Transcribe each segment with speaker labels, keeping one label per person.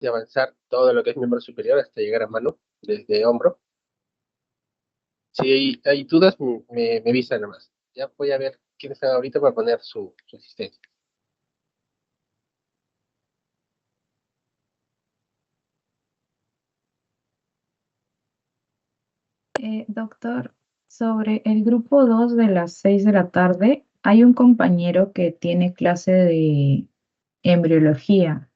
Speaker 1: de avanzar todo lo que es miembro superior hasta llegar a mano, desde hombro. Si hay dudas, me avisan nomás. Ya voy a ver quiénes están ahorita para poner su asistencia.
Speaker 2: Doctor, sobre el grupo 2 de las 6 de la tarde, hay un compañero que tiene clase de embriología.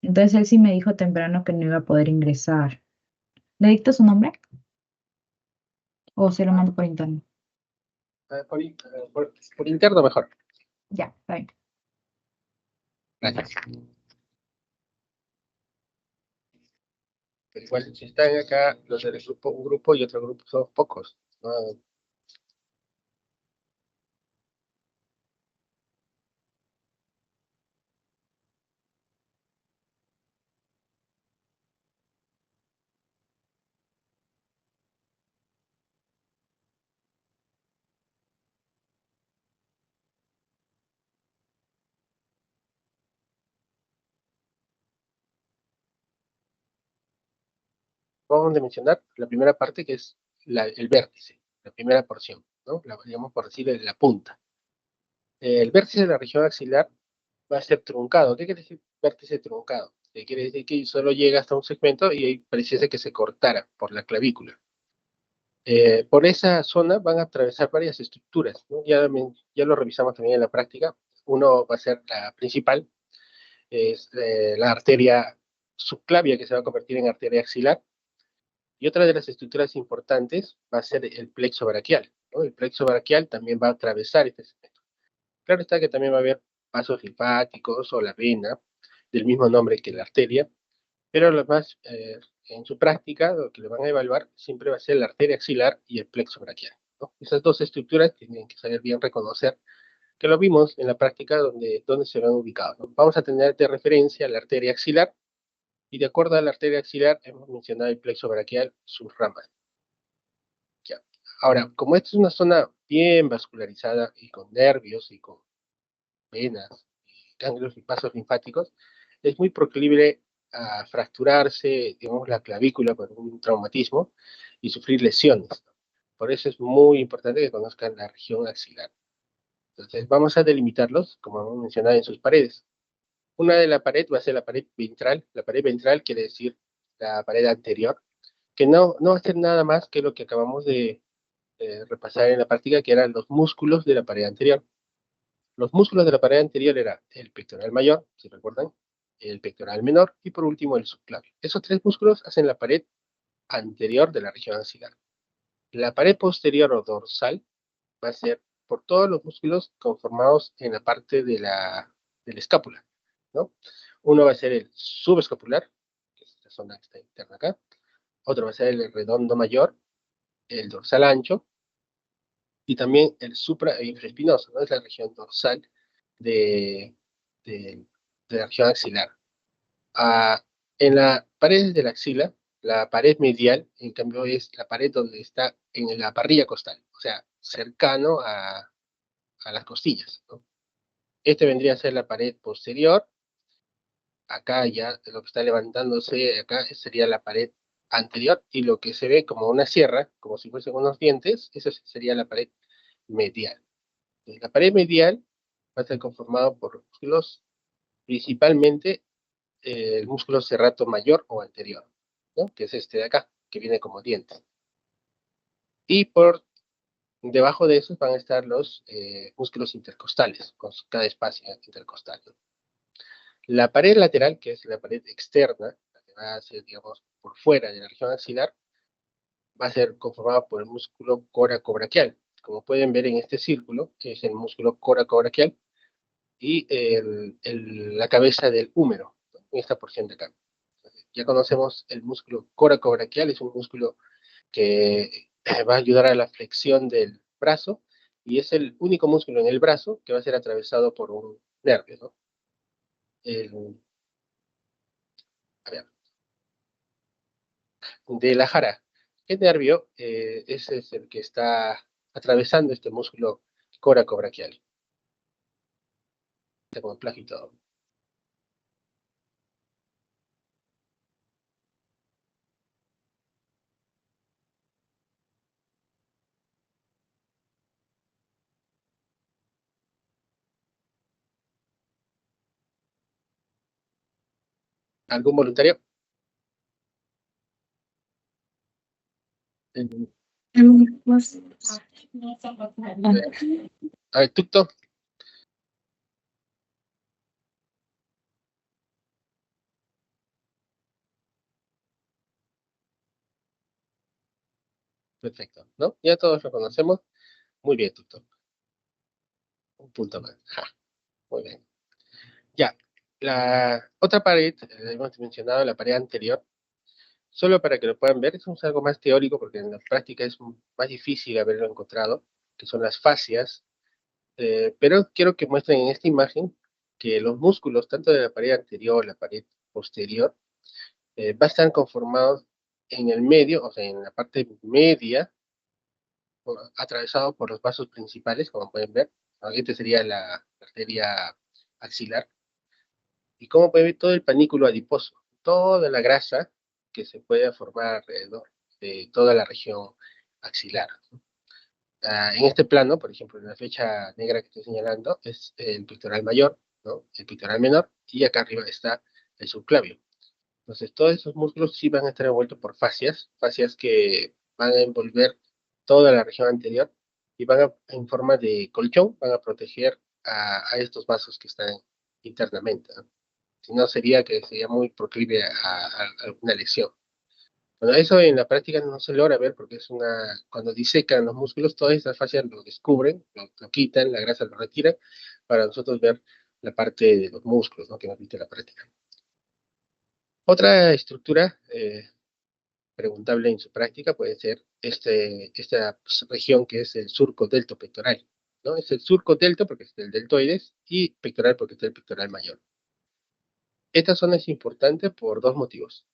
Speaker 2: Entonces él sí me dijo temprano que no iba a poder ingresar. ¿Le dicto su nombre o se lo mando por interno?
Speaker 1: Por interno mejor.
Speaker 2: Ya, está bien.
Speaker 1: Gracias. Pero igual, si están acá los del grupo, un grupo y otro grupo, son pocos, ¿no? Vamos a mencionar la primera parte, que es el vértice, la primera porción, ¿no? Digamos por decir, la punta. El vértice de la región axilar va a ser truncado. ¿Qué quiere decir vértice truncado? Quiere decir que solo llega hasta un segmento y ahí pareciese que se cortara por la clavícula. Por esa zona van a atravesar varias estructuras, ¿no? Ya lo revisamos también en la práctica. Uno va a ser la principal, es la arteria subclavia, que se va a convertir en arteria axilar. Y otra de las estructuras importantes va a ser el plexo braquial, ¿no? El plexo braquial también va a atravesar este segmento. Claro está que también va a haber vasos linfáticos o la vena, del mismo nombre que la arteria, pero lo más, en su práctica, lo que le van a evaluar siempre va a ser la arteria axilar y el plexo braquial, ¿no? Esas dos estructuras tienen que saber bien reconocer que lo vimos en la práctica donde se van ubicados, ¿no? Vamos a tener de referencia la arteria axilar, y de acuerdo a la arteria axilar hemos mencionado el plexo braquial, sus ramas. Ya. Ahora, como esta es una zona bien vascularizada y con nervios y con venas, ganglios y vasos linfáticos, es muy proclive a fracturarse, digamos, la clavícula por un traumatismo y sufrir lesiones. Por eso es muy importante que conozcan la región axilar. Entonces, vamos a delimitarlos, como hemos mencionado, en sus paredes. Una de la pared va a ser la pared ventral. La pared ventral quiere decir la pared anterior, que no va a ser nada más que lo que acabamos de repasar en la práctica, que eran los músculos de la pared anterior. Los músculos de la pared anterior era el pectoral mayor, si recuerdan, el pectoral menor y por último el subclavio. Esos tres músculos hacen la pared anterior de la región axilar. La pared posterior o dorsal va a ser por todos los músculos conformados en la parte de la escápula, ¿no? Uno va a ser el subescapular, que es la zona que está interna acá. Otro va a ser el redondo mayor, el dorsal ancho, y también el suprainfraespinoso, ¿no? Es la región dorsal de, de, de la región axilar. Ah, en la pared de la axila, la pared medial, en cambio, es la pared donde está en la parrilla costal, o sea, cercano a las costillas, ¿no? Este vendría a ser la pared posterior. Acá ya lo que está levantándose acá sería la pared anterior, y lo que se ve como una sierra, como si fuesen unos dientes, eso sería la pared medial. La pared medial va a estar conformado por músculos, principalmente el músculo serrato mayor o anterior, ¿no? Que es este de acá, que viene como diente. Y por debajo de esos van a estar los músculos intercostales, con cada espacio intercostal, ¿no? La pared lateral, que es la pared externa, la que va a ser, digamos, por fuera de la región axilar, va a ser conformada por el músculo coracobraquial. Como pueden ver en este círculo, que es el músculo coracobraquial, y la cabeza del húmero, ¿no? En esta porción de acá. Ya conocemos el músculo coracobraquial, es un músculo que va a ayudar a la flexión del brazo, y es el único músculo en el brazo que va a ser atravesado por un nervio, ¿no? A ver, de la jara. ¿Qué nervio? Ese es el que está atravesando este músculo coracobraquial. Está como plagio y todo. ¿Algún voluntario? Eh,
Speaker 2: Pues,
Speaker 1: A ver, Tucto. Perfecto, ¿no? Ya todos lo conocemos. Muy bien, Tucto. Un punto más. Ja, muy bien. Ya. La otra pared, hemos mencionado la pared anterior, solo para que lo puedan ver, es algo más teórico porque en la práctica es más difícil haberlo encontrado, que son las fascias. Pero quiero que muestren en esta imagen que los músculos, tanto de la pared anterior, la pared posterior, va a estar conformados en el medio, o sea, en la parte media, atravesado por los vasos principales, como pueden ver. Esta sería la arteria axilar. Y como pueden ver, todo el panículo adiposo, toda la grasa que se puede formar alrededor de toda la región axilar. En este plano, por ejemplo, en la flecha negra que estoy señalando, es el pectoral mayor, ¿no? El pectoral menor, y acá arriba está el subclavio. Entonces, todos esos músculos sí van a estar envueltos por fascias, fascias que van a envolver toda la región anterior y van a, en forma de colchón, van a proteger a estos vasos que están internamente, ¿no? Si no, sería muy proclive a alguna lesión. Bueno, eso en la práctica no se logra ver porque cuando disecan los músculos, todas esas fascias lo descubren, lo quitan, la grasa lo retiran, para nosotros ver la parte de los músculos, ¿no? Que nos viste en la práctica. Otra estructura preguntable en su práctica puede ser esta región que es el surco delto pectoral, ¿no? Es el surco delto porque es el deltoides y pectoral porque es el pectoral mayor. Esta zona es importante por dos motivos.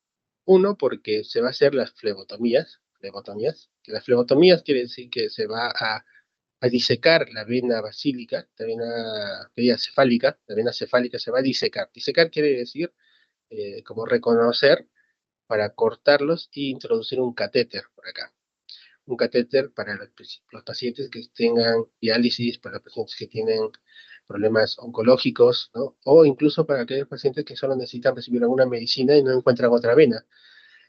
Speaker 1: Uno, porque se va a hacer las flebotomías, que las flebotomías quiere decir que se va a disecar la vena basílica, la vena cefálica se va a disecar. Disecar quiere decir como reconocer para cortarlos e introducir un catéter por acá. Un catéter para los pacientes que tengan diálisis, para los pacientes que tienen problemas oncológicos, ¿no? O incluso para aquellos pacientes que solo necesitan recibir alguna medicina y no encuentran otra vena.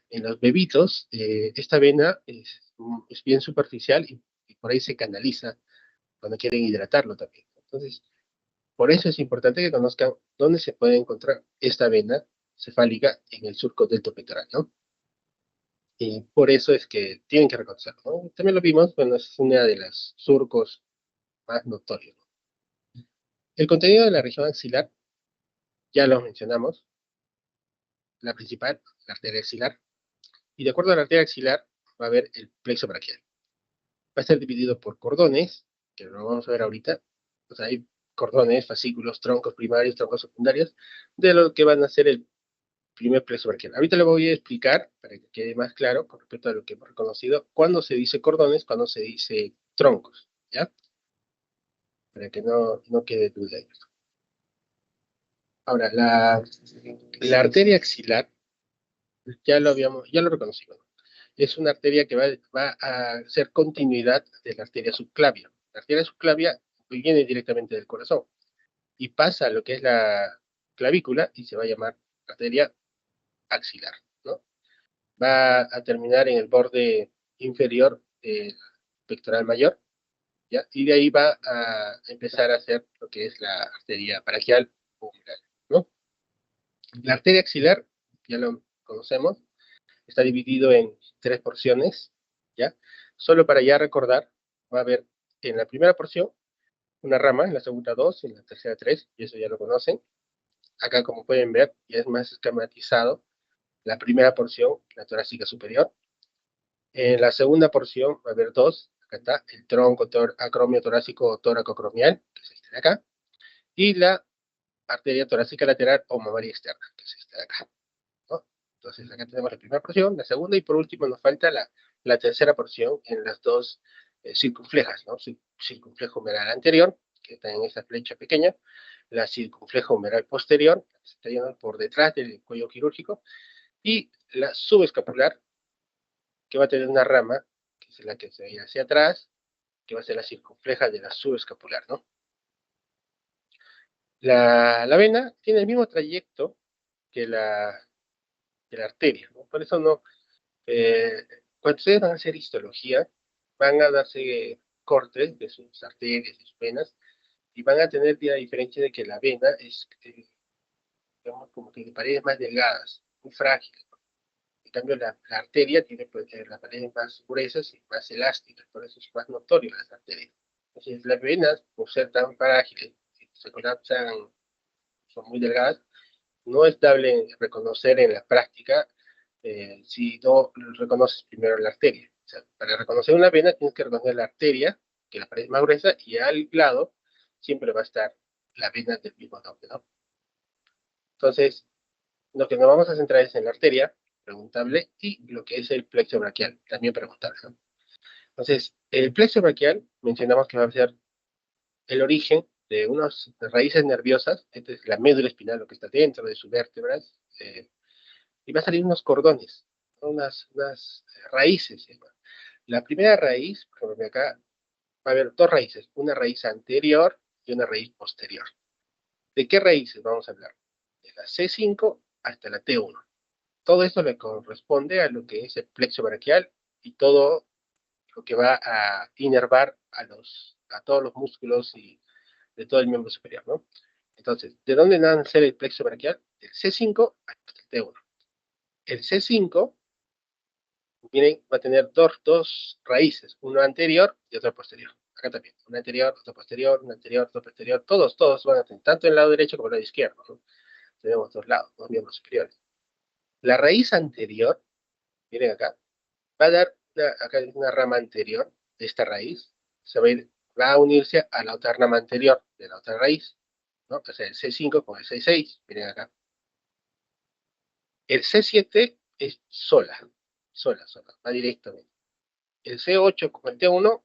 Speaker 1: En los bebitos, esta vena es bien superficial y por ahí se canaliza cuando quieren hidratarlo también. Entonces, por eso es importante que conozcan dónde se puede encontrar esta vena cefálica en el surco delto pectoral, ¿no? Y por eso es que tienen que reconocerlo, ¿no? También lo vimos, bueno, es una de las surcos más notorios, ¿no? El contenido de la región axilar, ya lo mencionamos, la principal, la arteria axilar, y de acuerdo a la arteria axilar va a haber el plexo braquial. Va a estar dividido por cordones, que lo vamos a ver ahorita. O sea, hay cordones, fascículos, troncos primarios, troncos secundarios, de lo que van a ser el primer plexo braquial. Ahorita le voy a explicar, para que quede más claro, con respecto a lo que hemos reconocido, cuándo se dice cordones, cuándo se dice troncos, ¿ya? Para que no quede duda. Ahora, la arteria axilar, ya lo reconocimos. Es una arteria que va a ser continuidad de la arteria subclavia. La arteria subclavia viene directamente del corazón y pasa a lo que es la clavícula y se va a llamar arteria axilar, ¿no? Va a terminar en el borde inferior del pectoral mayor, ¿ya? Y de ahí va a empezar a hacer lo que es la arteria braquial o umbral, ¿no? La arteria axilar, ya lo conocemos, está dividido en tres porciones, ¿ya? Solo para ya recordar, va a haber en la primera porción una rama, en la segunda dos, en la tercera tres, y eso ya lo conocen. Acá, como pueden ver, ya es más esquematizado la primera porción, la torácica superior. En la segunda porción va a haber dos, acá está, el tronco acromio torácico o tóraco-acromial, que es este de acá, y la arteria torácica lateral o mamaria externa, que es este de acá, ¿no? Entonces acá tenemos la primera porción, la segunda y por último nos falta la tercera porción en las dos circunflejas, ¿no? Circunflejo humeral anterior, que está en esa flecha pequeña, la circunflejo humeral posterior, que está yendo por detrás del cuello quirúrgico, y la subescapular, que va a tener una rama, que es la que se ve hacia atrás, que va a ser la circunfleja de la subescapular, ¿no? La vena tiene el mismo trayecto que de la arteria, ¿no? Por eso no, cuando ustedes van a hacer histología, van a darse cortes de sus arterias, de sus venas, y van a tener la diferencia de que la vena es, digamos, como que de paredes más delgadas, muy frágiles. En cambio, la arteria tiene pues, las paredes más gruesas y más elásticas, por eso es más notorio las arterias. Entonces, las venas, por ser tan frágiles, si se colapsan, son muy delgadas, no es dable reconocer en la práctica si no reconoces primero la arteria. O sea, para reconocer una vena tienes que reconocer la arteria, que la pared es más gruesa, y al lado siempre va a estar la vena del mismo nombre, ¿no? Entonces, lo que nos vamos a centrar es en la arteria, preguntable, y lo que es el plexo braquial, también preguntable, ¿no? Entonces, el plexo braquial, mencionamos que va a ser el origen de unas raíces nerviosas, esta es la médula espinal, lo que está dentro de sus vértebras, y va a salir unos cordones, ¿no? unas raíces. ¿Sí? La primera raíz, por ejemplo, acá va a haber dos raíces, una raíz anterior y una raíz posterior. ¿De qué raíces vamos a hablar? De la C5 hasta la T1. Todo esto le corresponde a lo que es el plexo braquial y todo lo que va a inervar a todos los músculos y de todo el miembro superior, ¿no? Entonces, ¿de dónde nace el plexo braquial? Del C5 hasta el T1. El C5 va a tener dos raíces, una anterior y otra posterior. Acá también, una anterior, otra posterior, una anterior, otra posterior. Todos van a tener, tanto en el lado derecho como en el lado izquierdo, ¿no? Tenemos dos lados, dos miembros superiores. La raíz anterior, miren acá, va a dar acá una rama anterior de esta raíz, va a unirse a la otra rama anterior de la otra raíz, ¿no? O sea, el C5 con el C6, miren acá. El C7 es sola, va directamente. El C8 con el T1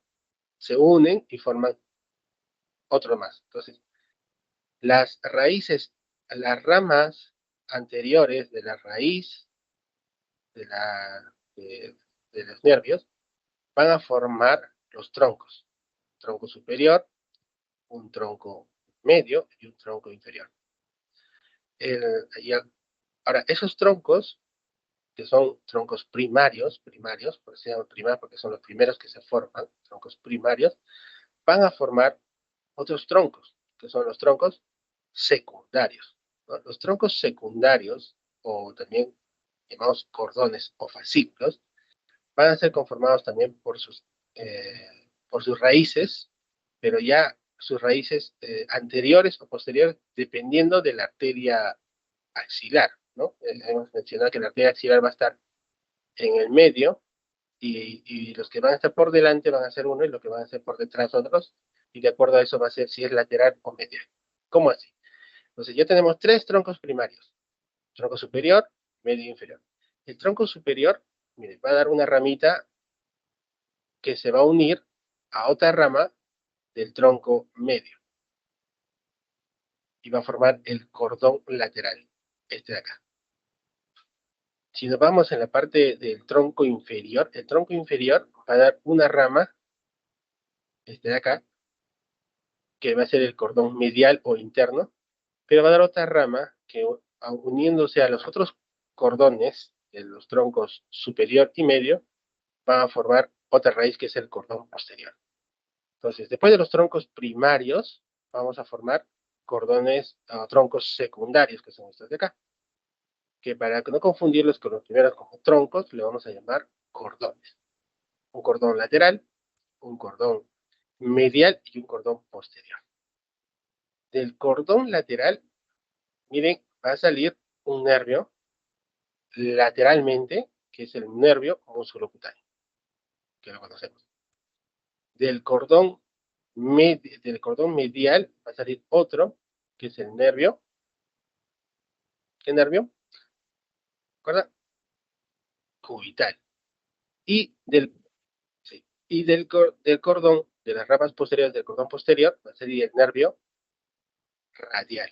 Speaker 1: se unen y forman otro más. Entonces, las raíces, las ramas anteriores de la raíz de, de los nervios van a formar los troncos. Tronco superior, un tronco medio y un tronco inferior. Ahora, esos troncos, que son troncos primarios, por eso se llaman primarios porque son los primeros que se forman, troncos primarios, van a formar otros troncos, que son los troncos secundarios, ¿no? Los troncos secundarios, o también llamados cordones o fascículos, van a ser conformados también por sus raíces, pero ya sus raíces anteriores o posteriores, dependiendo de la arteria axilar, ¿no? Hemos mencionado que la arteria axilar va a estar en el medio, y los que van a estar por delante van a ser uno y los que van a ser por detrás otros, y de acuerdo a eso va a ser si es lateral o medial. ¿Cómo así? Entonces ya tenemos tres troncos primarios, tronco superior, medio e inferior. El tronco superior, mire, va a dar una ramita que se va a unir a otra rama del tronco medio y va a formar el cordón lateral, este de acá. Si nos vamos en la parte del tronco inferior, el tronco inferior va a dar una rama, este de acá, que va a ser el cordón medial o interno, pero va a dar otra rama que uniéndose a los otros cordones de los troncos superior y medio, van a formar otra raíz que es el cordón posterior. Entonces, después de los troncos primarios, vamos a formar cordones o troncos secundarios, que son estos de acá, que para no confundirlos con los primeros como troncos, le vamos a llamar cordones. Un cordón lateral, un cordón medial y un cordón posterior. Del cordón lateral, miren, va a salir un nervio lateralmente, que es el nervio musculocutáneo, que lo conocemos. Del cordón medial va a salir otro, que es el nervio. ¿Qué nervio? ¿Recuerda? Cubital. Y sí, del cordón, de las ramas posteriores del cordón posterior, va a salir el nervio radial.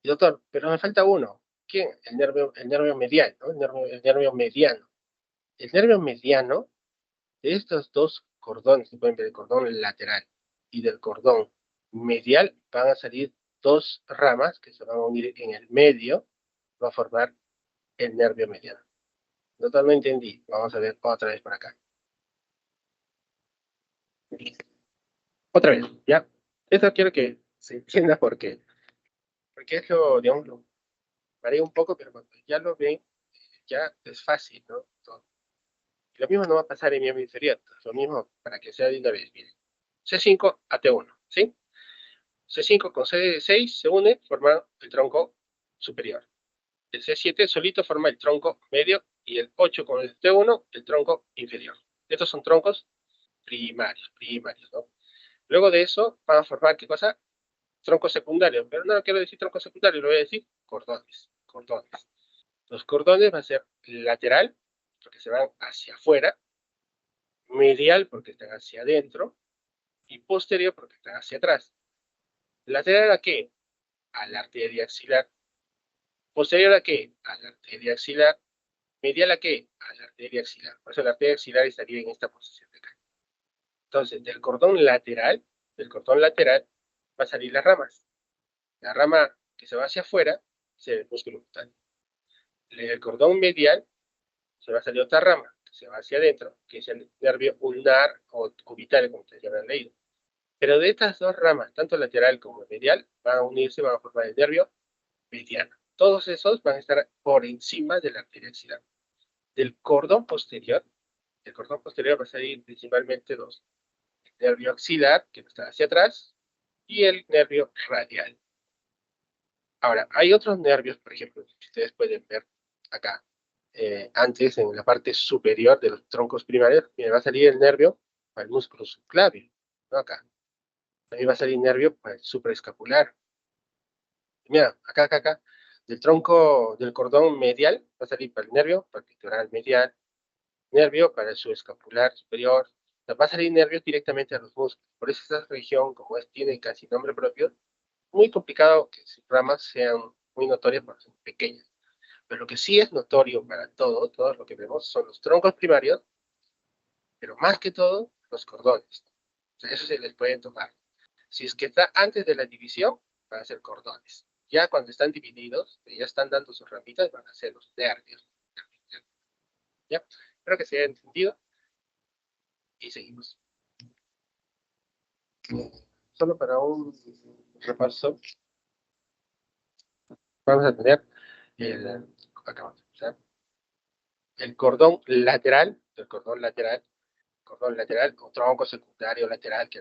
Speaker 1: Y doctor, pero me falta uno. ¿Quién? El nervio medial, ¿no? El nervio mediano. El nervio mediano, de estos dos cordones, se pueden ver el cordón lateral y del cordón medial, van a salir dos ramas que se van a unir en el medio, va a formar el nervio mediano. No entendí. Vamos a ver otra vez por acá. Otra vez, ¿ya? Esto quiero que se entienda porque es lo, digamos, lo varía un poco, pero cuando ya lo ven, ya es fácil, ¿no? Todo. Lo mismo no va a pasar en mi inferior. Lo mismo para que sea de una vez. Miren. C5 a T1, ¿sí? C5 con C6 se une, forman el tronco superior. El C7 solito forma el tronco medio y el 8 con el T1, el tronco inferior. Estos son troncos primarios, ¿no? Luego de eso van a formar, ¿qué cosa? Tronco secundario, pero no quiero decir tronco secundario, lo voy a decir cordones. Los cordones van a ser lateral, porque se van hacia afuera, medial, porque están hacia adentro, y posterior, porque están hacia atrás. ¿Lateral a qué? A la arteria axilar. ¿Posterior a qué? A la arteria axilar. ¿Medial a qué? A la arteria axilar. Por eso la arteria axilar estaría en esta posición de acá. Entonces, del cordón lateral, va a salir las ramas. La rama que se va hacia afuera es el músculo cutáneo. El cordón medial se va a salir otra rama que se va hacia adentro, que es el nervio ulnar o cubital, como ustedes ya habrán leído. Pero de estas dos ramas, tanto lateral como medial, van a unirse, van a formar el nervio mediano. Todos esos van a estar por encima de la arteria axilar. Del cordón posterior, el cordón posterior va a salir principalmente dos. El nervio axilar, que está hacia atrás, y el nervio radial. Ahora, hay otros nervios, por ejemplo, que ustedes pueden ver acá, antes en la parte superior de los troncos primarios, me va a salir el nervio para el músculo subclavio, ¿no? Acá. También va a salir nervio para el supraescapular. Mira, acá, del tronco del cordón medial va a salir para el nervio, para el pectoral medial, nervio para el subescapular superior. O sea, va a salir nervios directamente a los músculos. Por eso esta región, como es, tiene casi nombre propio, muy complicado que sus ramas sean muy notorias porque son pequeñas. Pero lo que sí es notorio para todo lo que vemos son los troncos primarios, pero más que todo, los cordones. O sea, eso se les puede tomar. Si es que está antes de la división, van a ser cordones. Ya cuando están divididos, ya están dando sus ramitas, van a ser los nervios. ¿Ya? Espero que se haya entendido y seguimos. Solo para un repaso, vamos a tener el, el cordón lateral o tronco secundario lateral, que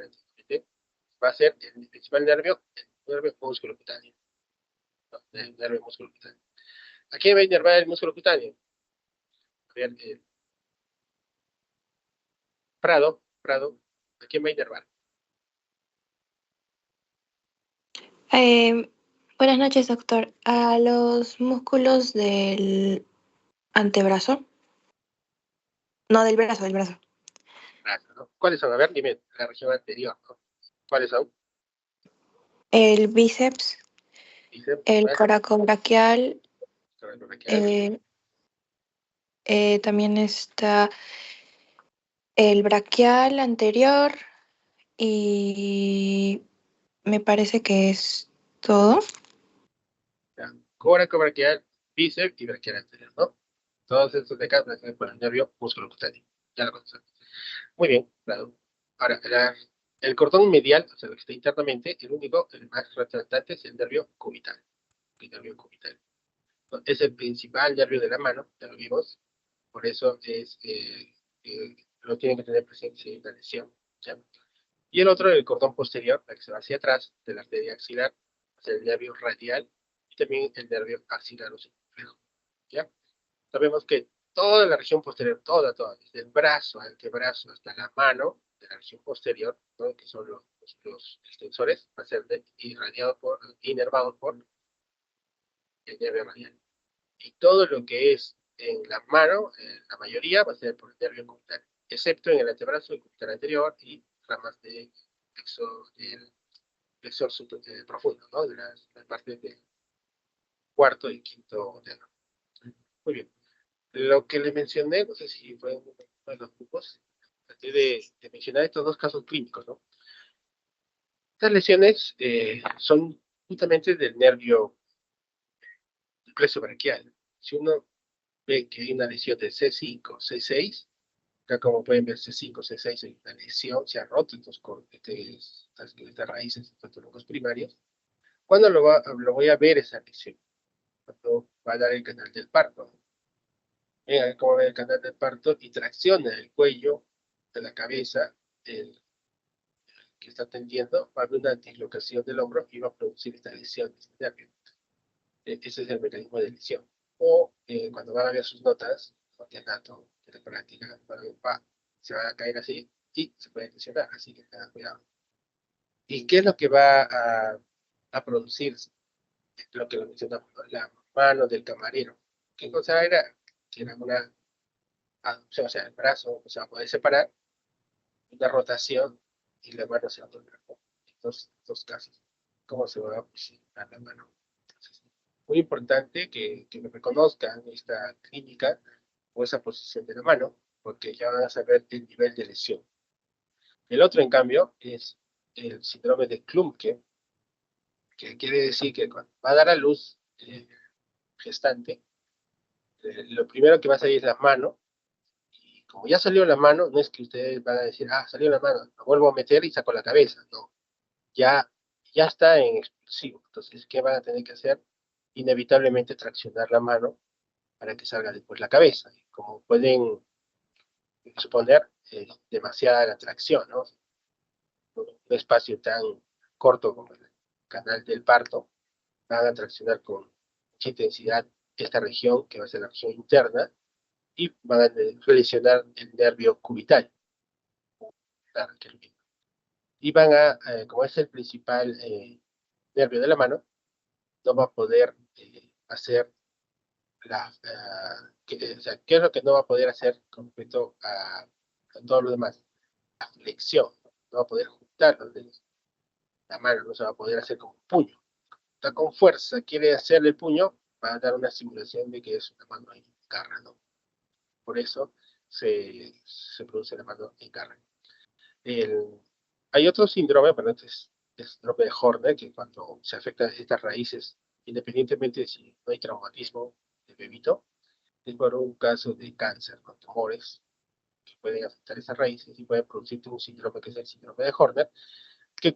Speaker 1: va a ser el principal nervio, el nervio músculo cutáneo. ¿No? El nervio músculo cutáneo. ¿A quién va a inervar el músculo cutáneo? A ver, Prado, ¿a quién va a inervar?
Speaker 3: Eh, Buenas noches, doctor. A los músculos del antebrazo. No, del brazo.
Speaker 1: ¿No? ¿Cuáles son? A ver, dime la región anterior, ¿no? ¿Cuáles son?
Speaker 3: El bíceps,
Speaker 1: Bíceps,
Speaker 3: el
Speaker 1: bueno,
Speaker 3: coracobraquial,
Speaker 1: braquial,
Speaker 3: eh, también está el braquial anterior y me parece que es todo.
Speaker 1: coracobraquial, bíceps y braquial anterior, ¿no? Todos estos de acá van a ser por el nervio músculo cutáneo. Ya lo conocen. Muy bien, claro. Ahora, el cordón medial, o sea, lo que está internamente, el único, el más retractante es el nervio cubital. El nervio cubital. Es el principal nervio de la mano, ya lo vimos. Por eso lo tienen que tener presente si hay una lesión. ¿Ya? Y el otro, el cordón posterior, el que se va hacia atrás de la arteria axilar, es el nervio radial y también el nervio axilar o circunflejo. ¿Ya? Sabemos que toda la región posterior, toda, desde el brazo, antebrazo hasta la mano, de la región posterior, ¿no? Que son los extensores, va a ser inervado por el nervio radial. Y todo lo que es en la mano, la mayoría va a ser por el nervio cubital, excepto en el antebrazo, el cubital anterior y ramas del flexor profundo, ¿no? De las partes del cuarto y quinto dedo. Muy bien. Lo que le mencioné, no sé si fue uno de los grupos, traté de mencionar estos dos casos clínicos, ¿no? Estas lesiones son justamente del nervio plexo braquial. Si uno ven que hay una lesión de C5, C6. Acá como pueden ver, C5, C6 hay una lesión, se ha roto estas raíces, estos troncos primarios. ¿Cuándo lo voy a ver esa lesión? Cuando va a dar el canal del parto. Ven cómo ve el canal del parto y tracciona el cuello de la cabeza, el que está tendiendo, va a haber una dislocación del hombro y va a producir esta lesión, este nervio. Ese es el mecanismo de lesión. O cuando van a ver sus notas, de anato, de la práctica, se van a caer así y se puede lesionar, así que tengan cuidado. ¿Y qué es lo que va a producir? Lo que lo mencionamos, ¿no? La mano del camarero. ¿Qué cosa era? Que era una aducción, o sea, el brazo se va a poder separar, una rotación y la mano se va a doblar. Dos casos. ¿Cómo se va a posicionar la mano? Entonces, muy importante que reconozcan esta clínica o esa posición de la mano, porque ya van a saber el nivel de lesión. El otro, en cambio, es el síndrome de Klumpke, que quiere decir que cuando va a dar a luz gestante, lo primero que va a salir es la mano, y como ya salió la mano, no es que ustedes van a decir, salió la mano, lo vuelvo a meter y saco la cabeza, no, ya está en explosivo, entonces, ¿qué van a tener que hacer? Inevitablemente traccionar la mano para que salga después la cabeza, y como pueden suponer, demasiada la tracción, ¿no? Un espacio tan corto como el canal del parto, van a traccionar con mucha intensidad esta región, que va a ser la región interna, y van a lesionar el nervio cubital. Y van como es el principal nervio de la mano, no va a poder hacer o sea, ¿qué es lo que no va a poder hacer con respecto a todo lo demás? La flexión, no va a poder juntar los dedos. La mano no se va a poder hacer como un puño. Está con fuerza, quiere hacer el puño, va a dar una simulación de que es una mano en garra, ¿no? Por eso se produce la mano en garra. Hay otro síndrome, bueno, este es el síndrome de Horner, que cuando se afectan estas raíces, independientemente de si no hay traumatismo de bebito, es por un caso de cáncer con tumores que pueden afectar esas raíces y pueden producirte un síndrome que es el síndrome de Horner, que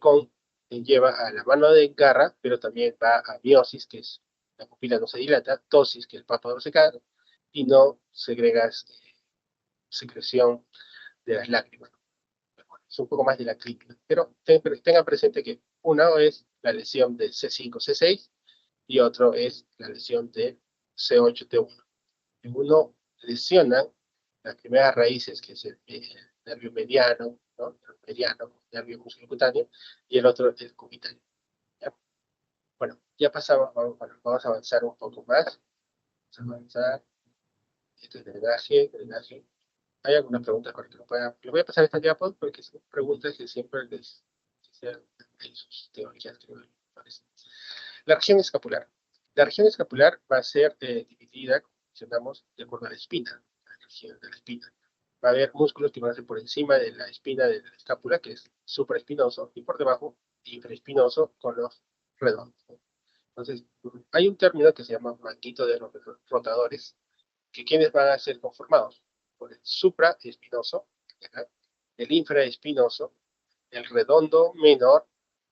Speaker 1: lleva a la mano de garra, pero también va a biosis, que es la pupila no se dilata, ptosis, que el párpado no se cae, y no segregas secreción de las lágrimas. Es un poco más de la clínica, pero tengan presente que uno es la lesión del C5, C6 y otro es la lesión de C8, T1. En uno lesiona las primeras raíces, que es el nervio mediano, ¿no? El mediano, nervio musculocutáneo, y el otro el cubitáneo. ¿Ya? Bueno, ya pasamos, vamos a avanzar un poco más. Vamos a avanzar. Esto es drenaje. ¿Hay alguna pregunta para que le voy a pasar esta diapo porque son preguntas que siempre les en sus teorías, creo, me parece. La región escapular. La región escapular va a ser dividida, como mencionamos, de acuerdo a la espina, la región de la espina. Va a haber músculos que van a ser por encima de la espina de la escápula, que es supraespinoso, y por debajo, infraespinoso, con los redondos. Entonces, hay un término que se llama manguito de rotadores, que quienes van a ser conformados por el supraespinoso, el infraespinoso, el redondo menor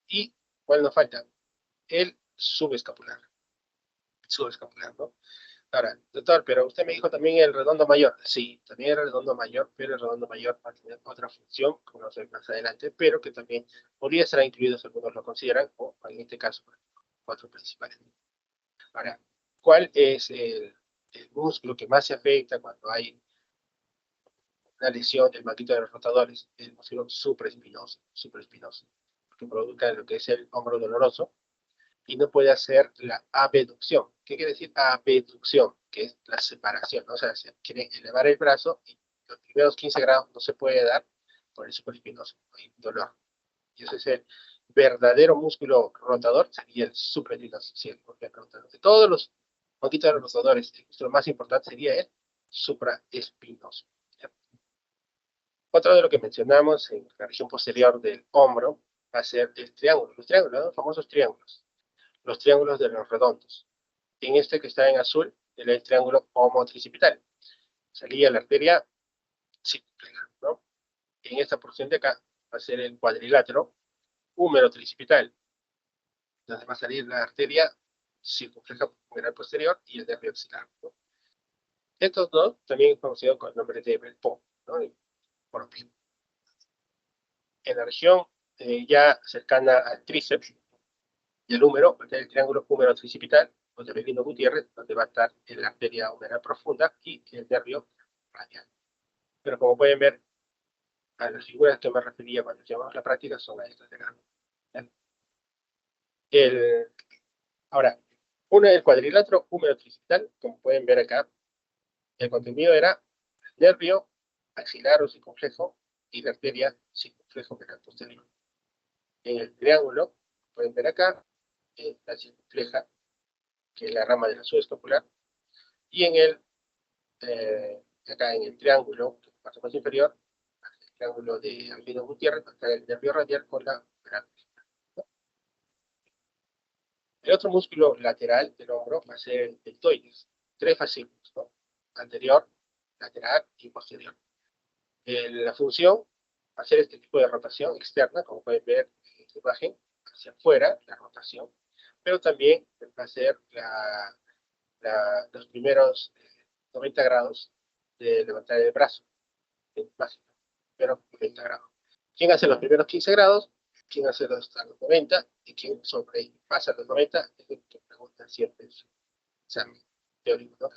Speaker 1: y, ¿cuál nos falta? El subescapular. Subescapular, ¿no? Ahora, doctor, pero usted me dijo también el redondo mayor. Sí, también el redondo mayor, pero el redondo mayor va a tener otra función, como vamos a ver más adelante, pero que también podría ser incluido, si algunos lo consideran, o en este caso, cuatro principales. Ahora, ¿cuál es el músculo que más se afecta cuando hay una lesión del manguito de los rotadores? El músculo supraespinoso, que provoca lo que es el hombro doloroso, y no puede hacer la abducción. ¿Qué quiere decir abducción? Que es la separación, ¿no? O sea, se quiere elevar el brazo y los primeros 15 grados no se puede dar por el supraespinoso, hay dolor. Y ese es el verdadero músculo rotador, sería el supraespinoso. De todos los manguitos de los rotadores, el músculo más importante sería el supraespinoso. Otro de lo que mencionamos en la región posterior del hombro va a ser el triángulo. Los triángulos, los famosos triángulos. Los triángulos de los redondos. En este que está en azul del triángulo homotricipital. Salía la arteria circunfleja, ¿no? En esta porción de acá va a ser el cuadrilátero húmero-tricipital, donde va a salir la arteria circunfleja humeral posterior y el nervio axilar, ¿no? Estos dos también es conocido con el nombre de Belpo, ¿no? Propio. En la región ya cercana al tríceps y el húmero, va a tener el triángulo húmero-tricipital, donde Belino Gutiérrez, donde va a estar la arteria humeral profunda y el nervio radial. Pero como pueden ver, a las figuras que me refería cuando llevamos la práctica son a estas de acá. Ahora, el cuadrilátero húmero-tricipital, como pueden ver acá, el contenido era el nervio axilar o circunflejo y la arteria circunflejo que era posterior. En el triángulo, pueden ver acá, la circunfleja, que es la rama de la subescapular, y acá en el triángulo, que es la parte más inferior, el triángulo de Albino Gutiérrez, está el nervio radial con la gran. El otro músculo lateral del hombro va a ser el deltoides, 3 fascículos, ¿no? Anterior, lateral y posterior. La función va a ser este tipo de rotación externa, como pueden ver en esta imagen, hacia afuera, la rotación, pero también va a ser los primeros 90 grados de levantar el brazo, básico, pero 90 grados. ¿Quién hace los primeros 15 grados? ¿Quién hace los 90? Y quién pasa los 90, es lo que preguntan siempre en su examen teórico, ¿no?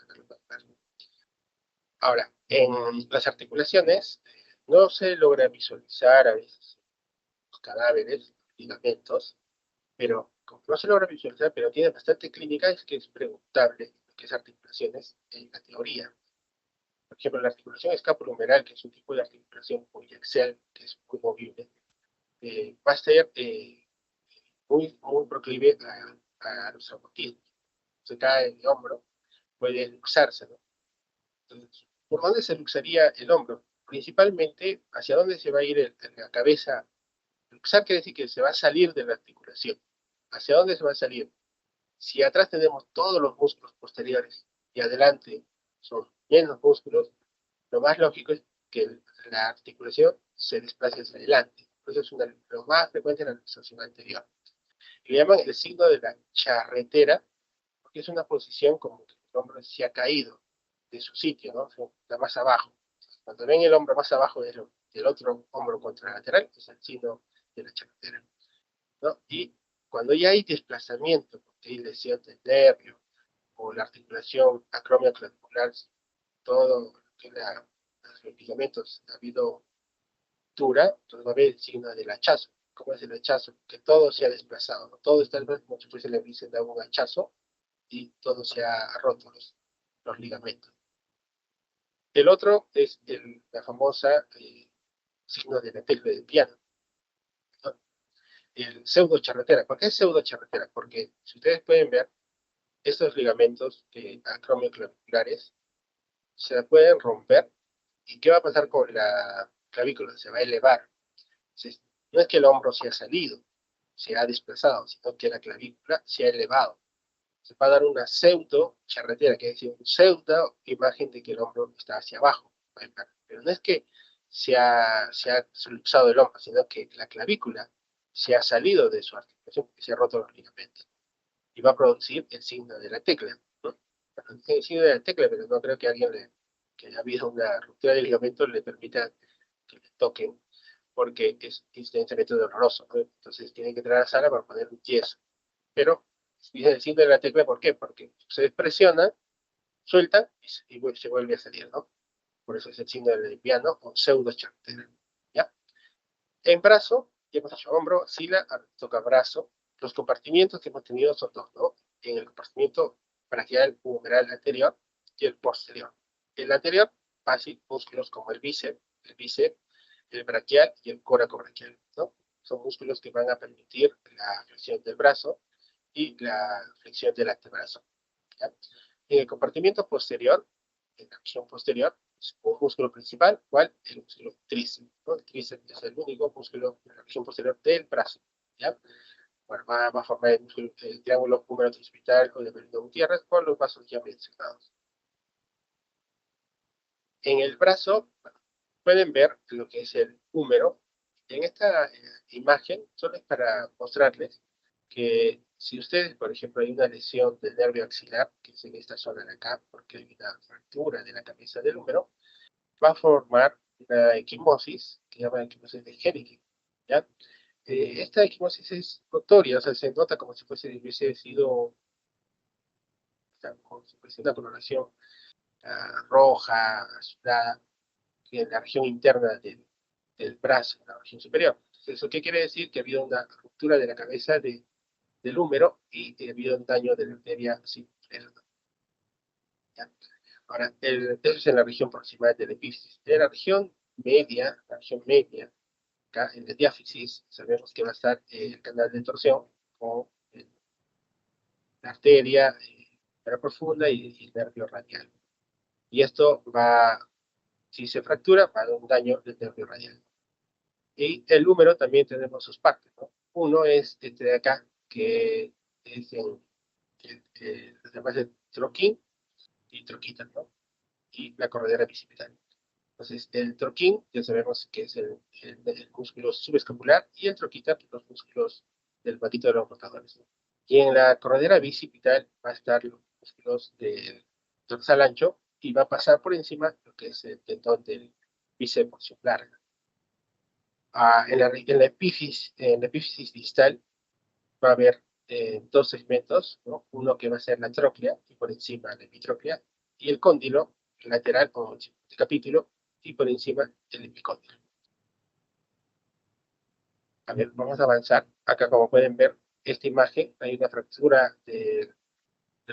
Speaker 1: Ahora, en las articulaciones no se logra visualizar a veces los cadáveres, ligamentos, pero como no se logra visualizar, pero tiene bastante clínica, es que es preguntable lo que es articulaciones en la teoría. Por ejemplo, la articulación escapulohumeral, que es un tipo de articulación poliaxial, que es muy movible, va a ser muy proclive a los traumatismos. Se cae el hombro, puede luxarse, ¿no? Entonces, ¿por dónde se luxaría el hombro? Principalmente, ¿hacia dónde se va a ir la cabeza? Luxar quiere decir que se va a salir de la articulación. ¿Hacia dónde se va a salir? Si atrás tenemos todos los músculos posteriores y adelante son menos músculos, lo más lógico es que la articulación se desplace hacia adelante. Entonces es lo más frecuente en la luxación anterior. Le llaman el signo de la charretera, porque es una posición como que el hombro se ha caído de su sitio, ¿no? O sea, está más abajo. Cuando ven el hombro más abajo del otro hombro contralateral, es el signo de la charretera, ¿no? Y cuando ya hay desplazamiento, porque hay lesión del nervio, o la articulación acromioclavicular, todo lo que los ligamentos ha habido ruptura, entonces va a haber el signo del hachazo. ¿Cómo es el hachazo? Que todo se ha desplazado, ¿no? Todo está como si fuese la bíceps de un hachazo y todo se ha roto los ligamentos. El otro es la famosa signo de la tecla del piano, ¿no? El pseudo charretera. ¿Por qué es pseudo charretera? Porque si ustedes pueden ver, estos ligamentos acromioclaviculares se pueden romper. ¿Y qué va a pasar con la clavícula? Se va a elevar. Entonces, no es que el hombro se ha salido, se ha desplazado, sino que la clavícula se ha elevado. Se va a dar una pseudo charretera, que es decir, una pseudo imagen de que el hombro está hacia abajo. Pero no es que se ha luxado el hombro, sino que la clavícula se ha salido de su articulación porque se ha roto los ligamentos. Y va a producir el signo de la tecla, ¿no? El signo de la tecla, pero no creo que alguien que haya habido una ruptura de ligamento le permita que le toquen, porque es intensamente doloroso, ¿no? Entonces tienen que entrar a la sala para poner un yeso. Pero dice el signo de la tecla, ¿por qué? Porque se presiona, suelta y se vuelve a salir, ¿no? Por eso es el signo del piano o pseudo charretera, ¿ya? En brazo, ya hemos hecho hombro, axila, toca brazo. Los compartimientos que hemos tenido son dos, ¿no? En el compartimiento braquial humeral anterior y el posterior. El anterior, fácil, músculos como el bíceps, el braquial y el coracobraquial, ¿no? Son músculos que van a permitir la flexión del brazo y la flexión del antebrazo, ¿ya? En el compartimiento posterior, en la región posterior, es un músculo principal, ¿cuál? El músculo tríceps, ¿no? El tríceps es el único músculo de la región posterior del brazo, ¿ya? bueno, va a formar el triángulo húmero tricipital o de Merino Gutiérrez por los vasos ya mencionados. En el brazo, bueno, pueden ver lo que es el húmero. En esta imagen solo es para mostrarles que si ustedes, por ejemplo, hay una lesión del nervio axilar, que es en esta zona de acá, porque hay una fractura de la cabeza del húmero, va a formar una equimosis, que se llama equimosis de Hennig, ¿ya? Esta equimosis es notoria, o sea, se nota como si hubiese sido, o sea, como si fuese una coloración roja, azulada, en la región interna del brazo, en la región superior. Entonces, ¿eso qué quiere decir? Que ha habido una ruptura de la cabeza del húmero y ha habido un daño de la arteria simple. Ahora, eso es en la región proximal del epífisis. En la región media, acá en la diáfisis, sabemos que va a estar el canal de torsión con la arteria profunda y el nervio radial. Y esto va, si se fractura, va a dar un daño del nervio radial. Y el húmero también tenemos sus partes, ¿no? Uno es este de acá, que es además de troquín y troquita, ¿no? Y la corredera bicipital. Entonces, el troquín, ya sabemos que es el músculo subescapular, y el troquita, pues, los músculos del patito de los rotadores, ¿no? Y en la corredera bicipital va a estar los músculos del dorsal ancho y va a pasar por encima lo que es el tendón del bíceps porción larga. En la epífisis distal va a haber dos segmentos, ¿no? Uno que va a ser la tróclea y por encima la epitróclea, y el cóndilo lateral o el capítulo y por encima el epicóndilo. A ver, vamos a avanzar. Acá, como pueden ver, esta imagen, hay una fractura del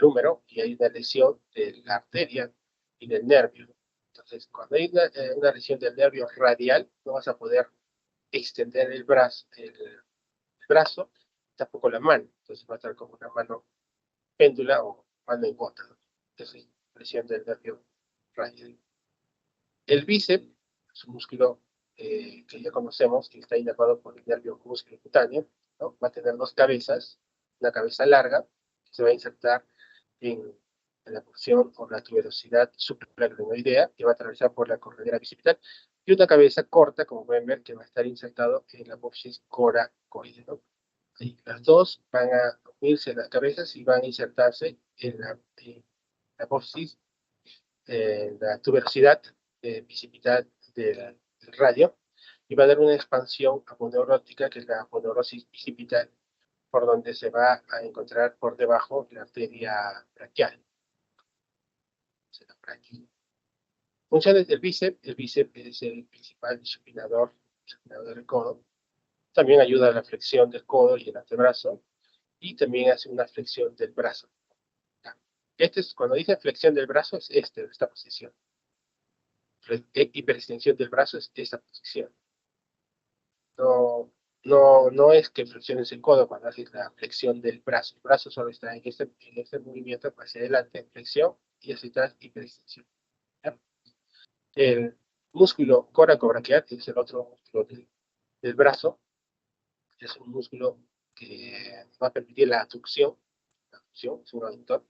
Speaker 1: húmero y hay una lesión de la arteria y del nervio. Entonces, cuando hay una lesión del nervio radial, no vas a poder extender el brazo, tampoco la mano. Entonces va a estar como una mano péndula o mano en gota, ¿no? Entonces, presión del nervio radial. El bíceps es un músculo que ya conocemos, que está inervado por el nervio músculo cutáneo, ¿no? Va a tener dos cabezas, una cabeza larga, que se va a insertar en la porción o la tuberosidad suprarachnoidea, que va a atravesar por la corredera bicipital, y una cabeza corta, como pueden ver, que va a estar insertado en la apófisis coracoide, ¿no? Y las dos van a unirse en las cabezas y van a insertarse en la apófisis, en la tuberosidad bicipital del radio, y va a dar una expansión aponeurótica, que es la aponeurosis bicipital, por donde se va a encontrar por debajo la arteria braquial. Funciones del bíceps: el bíceps es el principal supinador del codo. También ayuda a la flexión del codo y el antebrazo, y también hace una flexión del brazo. Cuando dice flexión del brazo, es esta posición. Hiperextensión del brazo es esta posición. No es que flexiones el codo cuando haces la flexión del brazo. El brazo solo está en este movimiento hacia adelante, flexión, y hacia atrás, hiperextensión. ¿Ya? El músculo coracobraquial, que es el otro músculo del brazo, es un músculo que va a permitir la abducción. La abducción es un aductor.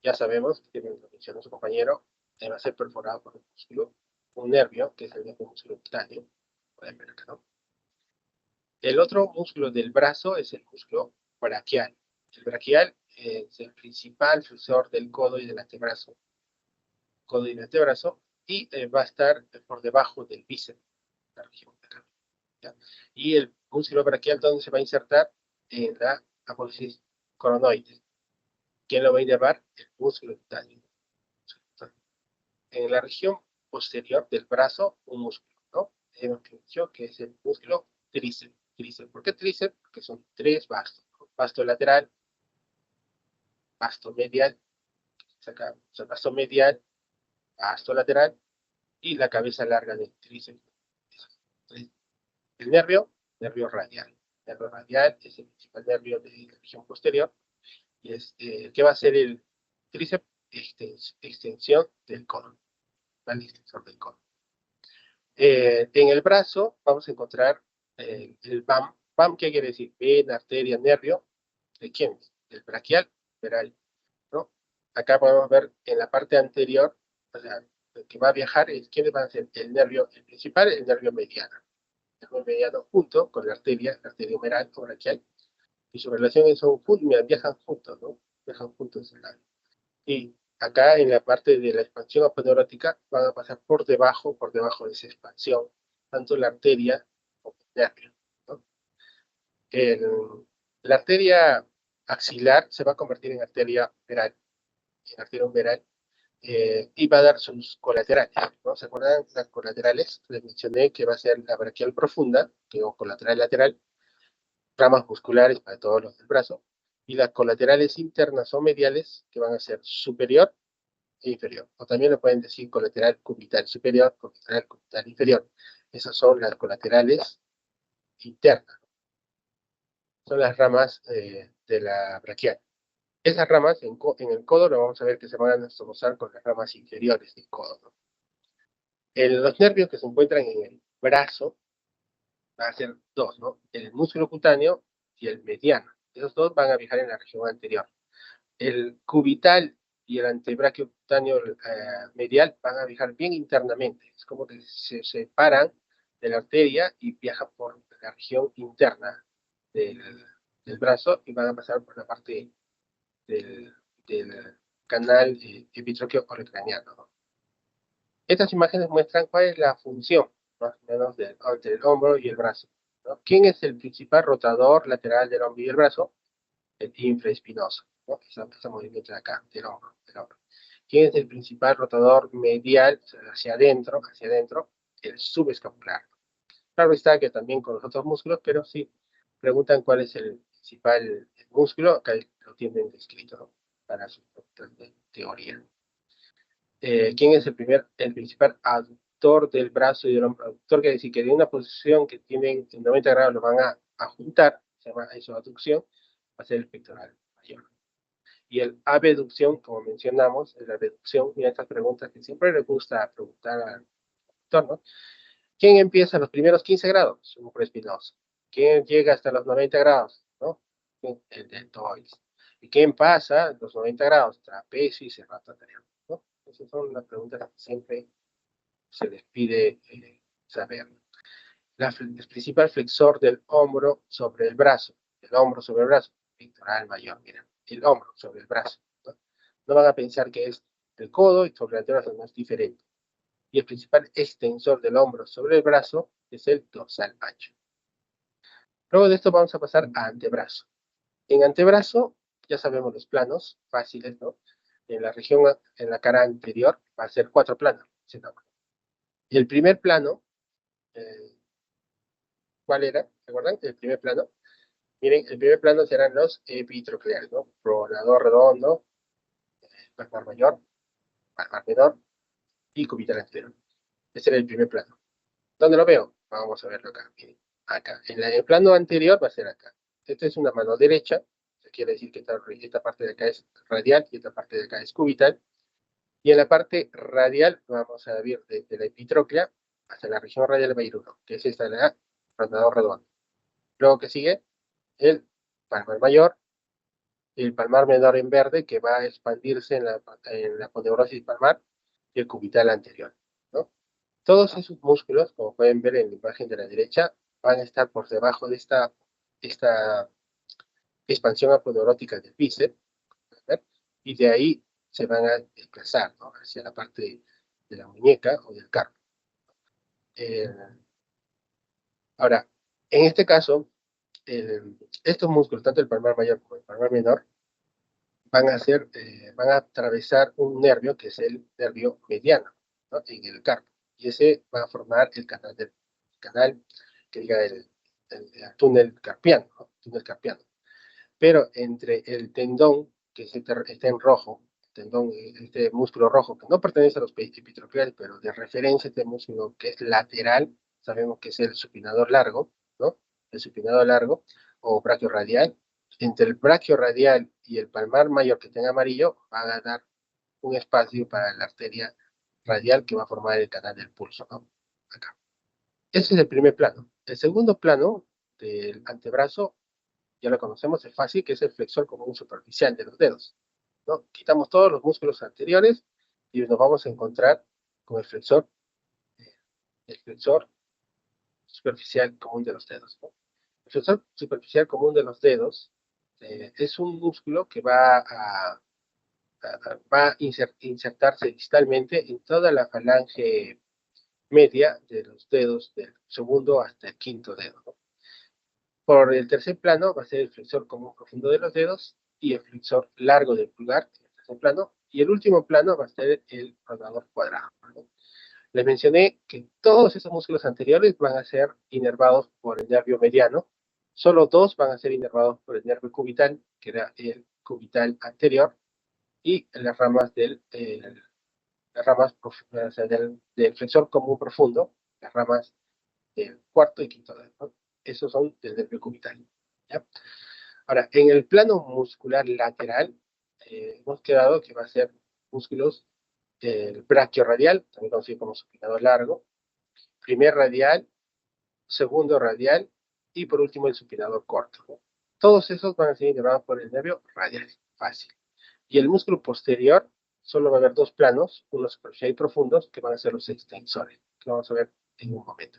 Speaker 1: Ya sabemos, que lo mencionó su compañero, va a ser perforado por un músculo, un nervio, que es el nervio músculo cutáneo. Pueden ver acá, ¿no? El otro músculo del brazo es el músculo braquial. El braquial es el principal flexor del codo y del antebrazo. Codo y el antebrazo, y va a estar por debajo del bíceps, la región de acá, ¿ya? Y el músculo braquial, ¿dónde se va a insertar? En la apófisis coronoide. ¿Quién lo va a inervar? El músculo cutáneo. En la región posterior del brazo, un músculo, ¿no? Hemos dicho que es el músculo tríceps. ¿Por qué tríceps? Porque son tres bastos: basto lateral, basto medial, basto medial, basto lateral, y la cabeza larga del tríceps. El nervio radial. El nervio radial es el principal nervio de la región posterior, y es que va a ser el tríceps, extensión del codo, ¿vale? Extensor del codo. En el brazo vamos a encontrar el BAM, PAM, ¿qué quiere decir? Vena, arteria, nervio. ¿De quién? Del braquial, veral, ¿no? Acá podemos ver en la parte anterior, o sea, el que va a viajar es quién va a ser el nervio, el principal, el nervio mediano. El nervio mediano junto con la arteria humeral o braquial. Y su relación son, viajan juntos, ¿no? Viajan juntos. Y acá en la parte de la expansión aponeurótica van a pasar por debajo de esa expansión, tanto la arteria como el nervio, ¿no? La arteria axilar se va a convertir en arteria umeral, y va a dar sus colaterales, ¿no? ¿Se acuerdan las colaterales? Les mencioné que va a ser la braquial profunda, que o colateral lateral, ramas musculares para todos los del brazo, y las colaterales internas o mediales, que van a ser superior e inferior. O también lo pueden decir colateral cubital superior, colateral cubital inferior. Esas son las colaterales internas. Son las ramas de la braquial. Esas ramas en el codo lo vamos a ver que se van a asociar con las ramas inferiores del codo, ¿no? Los nervios que se encuentran en el brazo van a ser dos, ¿no? El músculo cutáneo y el mediano. Esos dos van a viajar en la región anterior. El cubital y el antebraquio cutáneo medial van a viajar bien internamente. Es como que se separan de la arteria y viajan por la región interna del, del brazo y van a pasar por la parte del canal epitróqueo olecraniano, ¿no? Estas imágenes muestran cuál es la función, más o menos, entre el hombro y el brazo, ¿no? ¿Quién es el principal rotador lateral del hombro y el brazo? El infraespinoso, ¿no? Ese movimiento de acá, del hombro, del hombro. ¿Quién es el principal rotador medial, o sea, hacia adentro? El subescapular. Claro está que también con los otros músculos, pero sí preguntan cuál es el principal músculo, acá lo tienen descrito, ¿no? Para sus preguntas de teoría. ¿Quién es el principal aductor del brazo y del hombro? Aductor quiere decir que de una posición que tienen en 90 grados lo van a juntar, se llama isoaducción, va a ser el pectoral mayor. Y el abducción, como mencionamos, la abducción, y estas preguntas que siempre le gusta preguntar al doctor, ¿no? ¿Quién empieza a los primeros 15 grados? Un preespinoso. ¿Quién llega hasta los 90 grados? ¿No? El deltoides. ¿Y quién pasa los 90 grados? Trapecio y cervato anterior, ¿no? Esas son las preguntas que siempre se les pide saber. El principal flexor del hombro sobre el brazo. El hombro sobre el brazo. Pectoral mayor, mira. El hombro sobre el brazo, ¿no? No van a pensar que es el codo y sobre el antebrazo, no es diferente. Y el principal extensor del hombro sobre el brazo es el dorsal ancho. Luego de esto vamos a pasar a antebrazo. En antebrazo ya sabemos los planos fáciles, ¿no? En la región, en la cara anterior va a ser 4 planos. Y el primer plano, ¿cuál era? ¿Se acuerdan? El primer plano. Miren, el primer plano serán los epitrocleares, ¿no? Pronador redondo, palmar mayor, palmar menor y cubital anterior. Ese era el primer plano. ¿Dónde lo veo? Vamos a verlo acá. Miren, acá. En el plano anterior va a ser acá. Esta es una mano derecha. Quiere decir que esta parte de acá es radial y esta parte de acá es cubital. Y en la parte radial vamos a ver desde la epitróclea hasta la región radial de uno, que es esta de la rondador redondo. Luego que sigue el palmar mayor, el palmar menor en verde, que va a expandirse en la aponeurosis palmar, y el cubital anterior, ¿no? Todos esos músculos, como pueden ver en la imagen de la derecha, van a estar por debajo de esta expansión aponeurótica del bíceps, ¿ver? Y de ahí se van a desplazar, ¿no? Hacia la parte de la muñeca o del carpo. Ahora, en este caso, estos músculos, tanto el palmar mayor como el palmar menor, van a atravesar un nervio que es el nervio mediano, ¿no? En el carpo. Y ese va a formar el canal que diga el túnel carpiano, ¿no? Túnel carpiano. Pero entre el tendón, que está en rojo, este músculo rojo, que no pertenece a los epitrocleares, pero de referencia a este músculo que es lateral, sabemos que es el supinador largo, ¿no? El supinador largo o braquio radial. Entre el braquio radial y el palmar mayor que tenga amarillo, van a dar un espacio para la arteria radial que va a formar el canal del pulso, ¿no? Acá. Ese es el primer plano. El segundo plano del antebrazo ya lo conocemos, es fácil, que es el flexor común superficial de los dedos, ¿no? Quitamos todos los músculos anteriores y nos vamos a encontrar con el flexor superficial común de los dedos, ¿no? El flexor superficial común de los dedos es un músculo que va a insertarse distalmente en toda la falange media de los dedos del segundo hasta el quinto dedo, ¿no? Por el tercer plano va a ser el flexor común profundo de los dedos y el flexor largo del pulgar en el tercer plano. Y el último plano va a ser el pronador cuadrado, ¿no? Les mencioné que todos esos músculos anteriores van a ser inervados por el nervio mediano. Solo dos van a ser inervados por el nervio cubital, que era el cubital anterior, y las ramas o sea, del flexor común profundo, las ramas del cuarto y quinto dedo, ¿no? Esos son del nervio cubital, ¿ya? Ahora, en el plano muscular lateral, hemos quedado que va a ser músculos del brachiorradial, también conocido como supinador largo, primer radial, segundo radial y por último el supinador corto, ¿no? Todos esos van a ser inervados por el nervio radial, fácil. Y el músculo posterior, solo va a haber dos planos, unos superficial y profundos, que van a ser los extensores, que vamos a ver en un momento.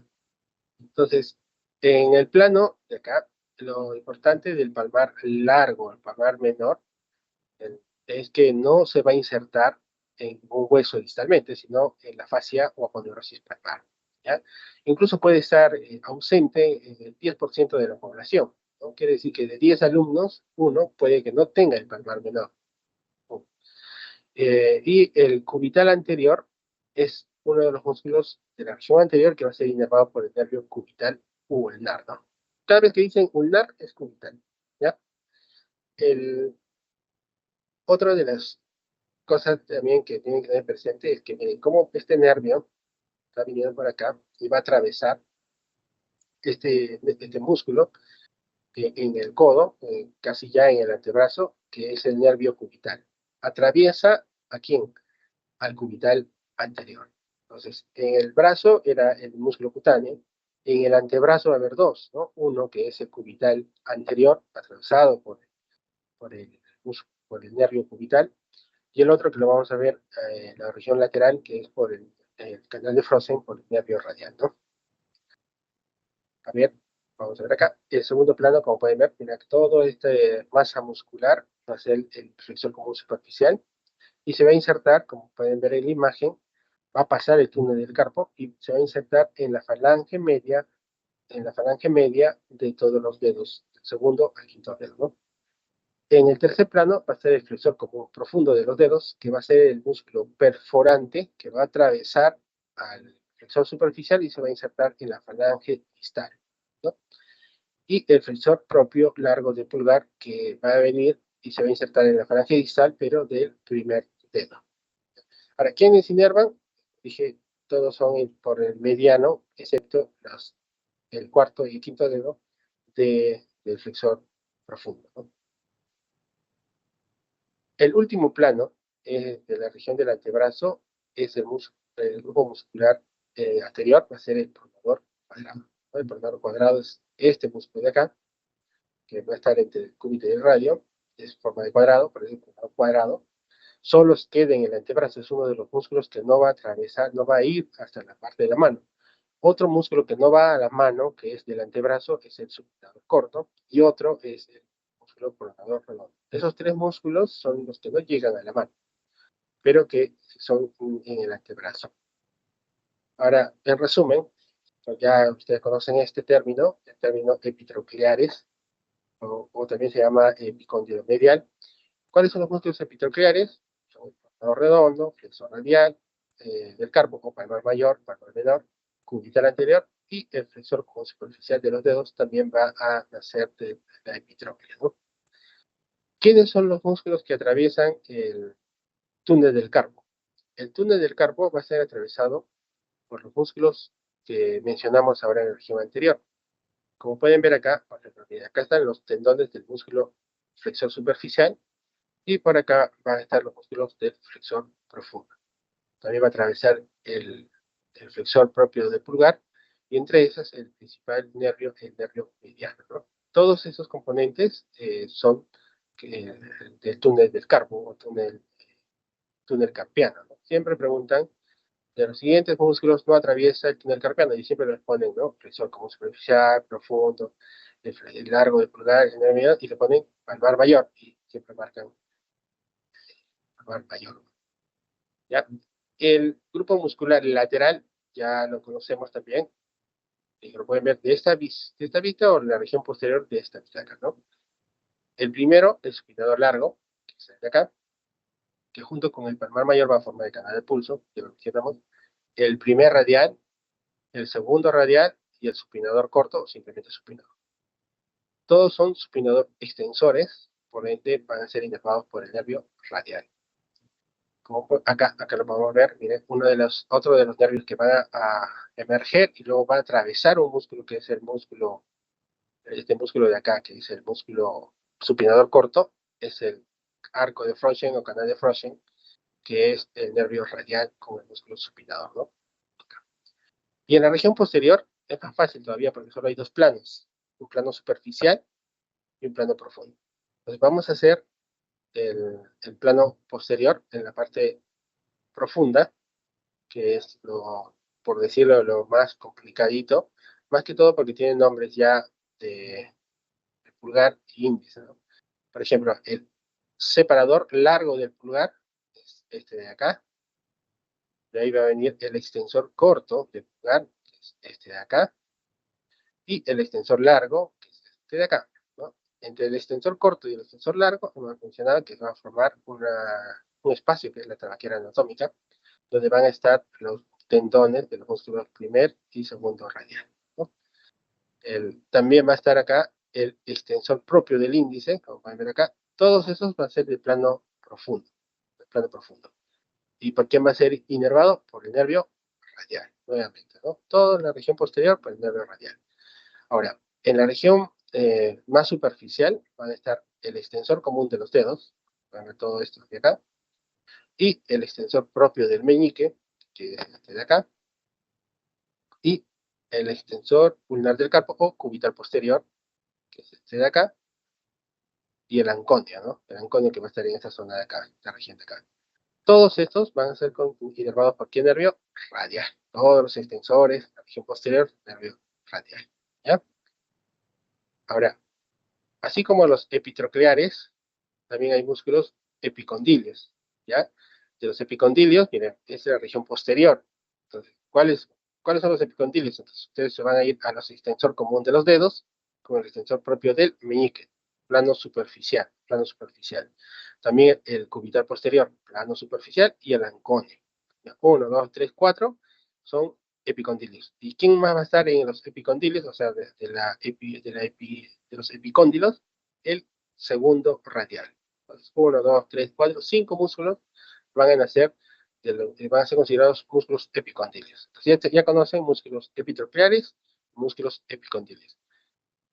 Speaker 1: Entonces, en el plano de acá, lo importante del palmar largo al palmar menor es que no se va a insertar en un hueso distalmente, sino en la fascia o aponeurosis palmar, ¿ya? Incluso puede estar ausente en el 10% de la población, ¿no? Quiere decir que de 10 alumnos, uno puede que no tenga el palmar menor. Y el cubital anterior es uno de los músculos de la región anterior que va a ser inervado por el nervio cubital ulnar, ¿no? Cada vez que dicen ulnar es cubital, ¿ya? Otra de las cosas también que tienen que tener presente es que miren cómo este nervio está viniendo por acá y va a atravesar este músculo en el codo, casi ya en el antebrazo, que es el nervio cubital. Atraviesa ¿a quién? Al cubital anterior. Entonces, en el brazo era el músculo cutáneo, en el antebrazo va a haber dos, ¿no? Uno que es el cubital anterior, atravesado por el nervio cubital, y el otro que lo vamos a ver en la región lateral, que es por el canal de Frosen, por el nervio radial, ¿no? A ver, vamos a ver acá. El segundo plano, como pueden ver, mira que toda esta masa muscular va a ser el flexor común superficial, y se va a insertar, como pueden ver en la imagen, va a pasar el túnel del carpo y se va a insertar en la falange media de todos los dedos, del segundo al quinto dedo, ¿no? En el tercer plano va a ser el flexor común profundo de los dedos, que va a ser el músculo perforante que va a atravesar al flexor superficial y se va a insertar en la falange distal, ¿no? Y el flexor propio largo de pulgar que va a venir y se va a insertar en la falange distal, pero del primer dedo. Ahora, ¿quiénes inervan? Dije, todos son por el mediano, excepto el cuarto y quinto dedo del flexor profundo, ¿no? El último plano de la región del antebrazo es el grupo muscular anterior, va a ser el pronador cuadrado, ¿no? El pronador cuadrado es este músculo de acá, que va a estar entre el cúbito y el radio, es forma de cuadrado, por eso el pronador cuadrado. Solo queda en el antebrazo, es uno de los músculos que no va a atravesar, no va a ir hasta la parte de la mano. Otro músculo que no va a la mano, que es del antebrazo, es el supinador corto, y otro es el músculo pronador redondo. Esos tres músculos son los que no llegan a la mano, pero que son en el antebrazo. Ahora, en resumen, ya ustedes conocen este término, el término epitrocleares, o también se llama epicóndilo medial. ¿Cuáles son los músculos epitrocleares? Son el pronador redondo, flexor radial, del carpo o palmar mayor, palmar menor, cubital anterior, y el flexor común superficial de los dedos también va a nacer de la epitróclea, ¿no? ¿Quiénes son los músculos que atraviesan el túnel del carpo? El túnel del carpo va a ser atravesado por los músculos que mencionamos ahora en la región anterior. Como pueden ver acá, acá están los tendones del músculo flexor superficial, y por acá van a estar los músculos del flexor profundo. También va a atravesar el flexor propio del pulgar Y entre esas, el principal nervio, el nervio mediano, ¿no? Todos esos componentes son del túnel del carpo o túnel carpiano, ¿no? Siempre preguntan, de los siguientes músculos no atraviesa el túnel carpiano, y siempre les ponen, ¿no? Flexor como superficial, profundo, el largo del pulgar, el nervio mediano, y le ponen palmar mayor, y siempre marcan palmar mayor. ¿Ya? El grupo muscular lateral ya lo conocemos también, y lo pueden ver de esta vista o de la región posterior de esta vista acá, ¿no? El primero, el supinador largo, que es el de acá, que junto con el palmar mayor va a formar el canal de pulso, que lo mencionamos. El primer radial, el segundo radial y el supinador corto o simplemente supinador. Todos son supinador extensores, por ende van a ser inervados por el nervio radial. Como acá lo podemos ver, miren, otro de los nervios que van a emerger y luego va a atravesar un músculo que es el músculo, este músculo de acá, que es el músculo supinador corto, es el arco de Froschen o canal de Froschen, que es el nervio radial con el músculo supinador, ¿no? Y en la región posterior es más fácil todavía porque solo hay dos planos, un plano superficial y un plano profundo. Entonces vamos a hacer el plano posterior en la parte profunda, que es por decirlo, lo más complicadito, más que todo porque tiene nombres ya de pulgar y índice, ¿no? Por ejemplo, el separador largo del pulgar es este de acá. De ahí va a venir el extensor corto del pulgar, que es este de acá. Y el extensor largo, que es este de acá, ¿no? Entre el extensor corto y el extensor largo, hemos mencionado que va a formar un espacio, que es la trabequera anatómica, donde van a estar los tendones de los músculos primer y segundo radial, ¿no? También va a estar acá el extensor propio del índice, como pueden ver acá. Todos esos van a ser del plano profundo, ¿Y por quién va a ser inervado? Por el nervio radial, nuevamente, ¿no? Toda la región posterior por el nervio radial. Ahora, en la región más superficial van a estar el extensor común de los dedos, van a ver todo esto de acá, y el extensor propio del meñique, que es este de acá, y el extensor ulnar del carpo o cubital posterior, que es este de acá, y el anconio, ¿no? El anconio que va a estar en esta zona de acá, esta región de acá. Todos estos van a ser inervados por qué nervio? Radial. Todos los extensores, la región posterior, nervio radial. ¿Ya? Ahora, así como los epitrocleares, también hay músculos epicondilios, ¿ya? De los epicondilios, miren, esa es la región posterior. Entonces, ¿cuáles son los epicondilios? Entonces, ustedes se van a ir a los extensor común de los dedos, con el extensor propio del meñique, plano superficial. También el cubital posterior, plano superficial, y el anconio. 1, 2, 3, 4 son epicondilios. ¿Y quién más va a estar en los epicondilios? O sea, de los epicóndilos, el segundo radial. 1, 2, 3, 4, 5 músculos van a ser considerados músculos epicondilios. Entonces, ya conocen músculos epitrocleares, músculos epicondilios.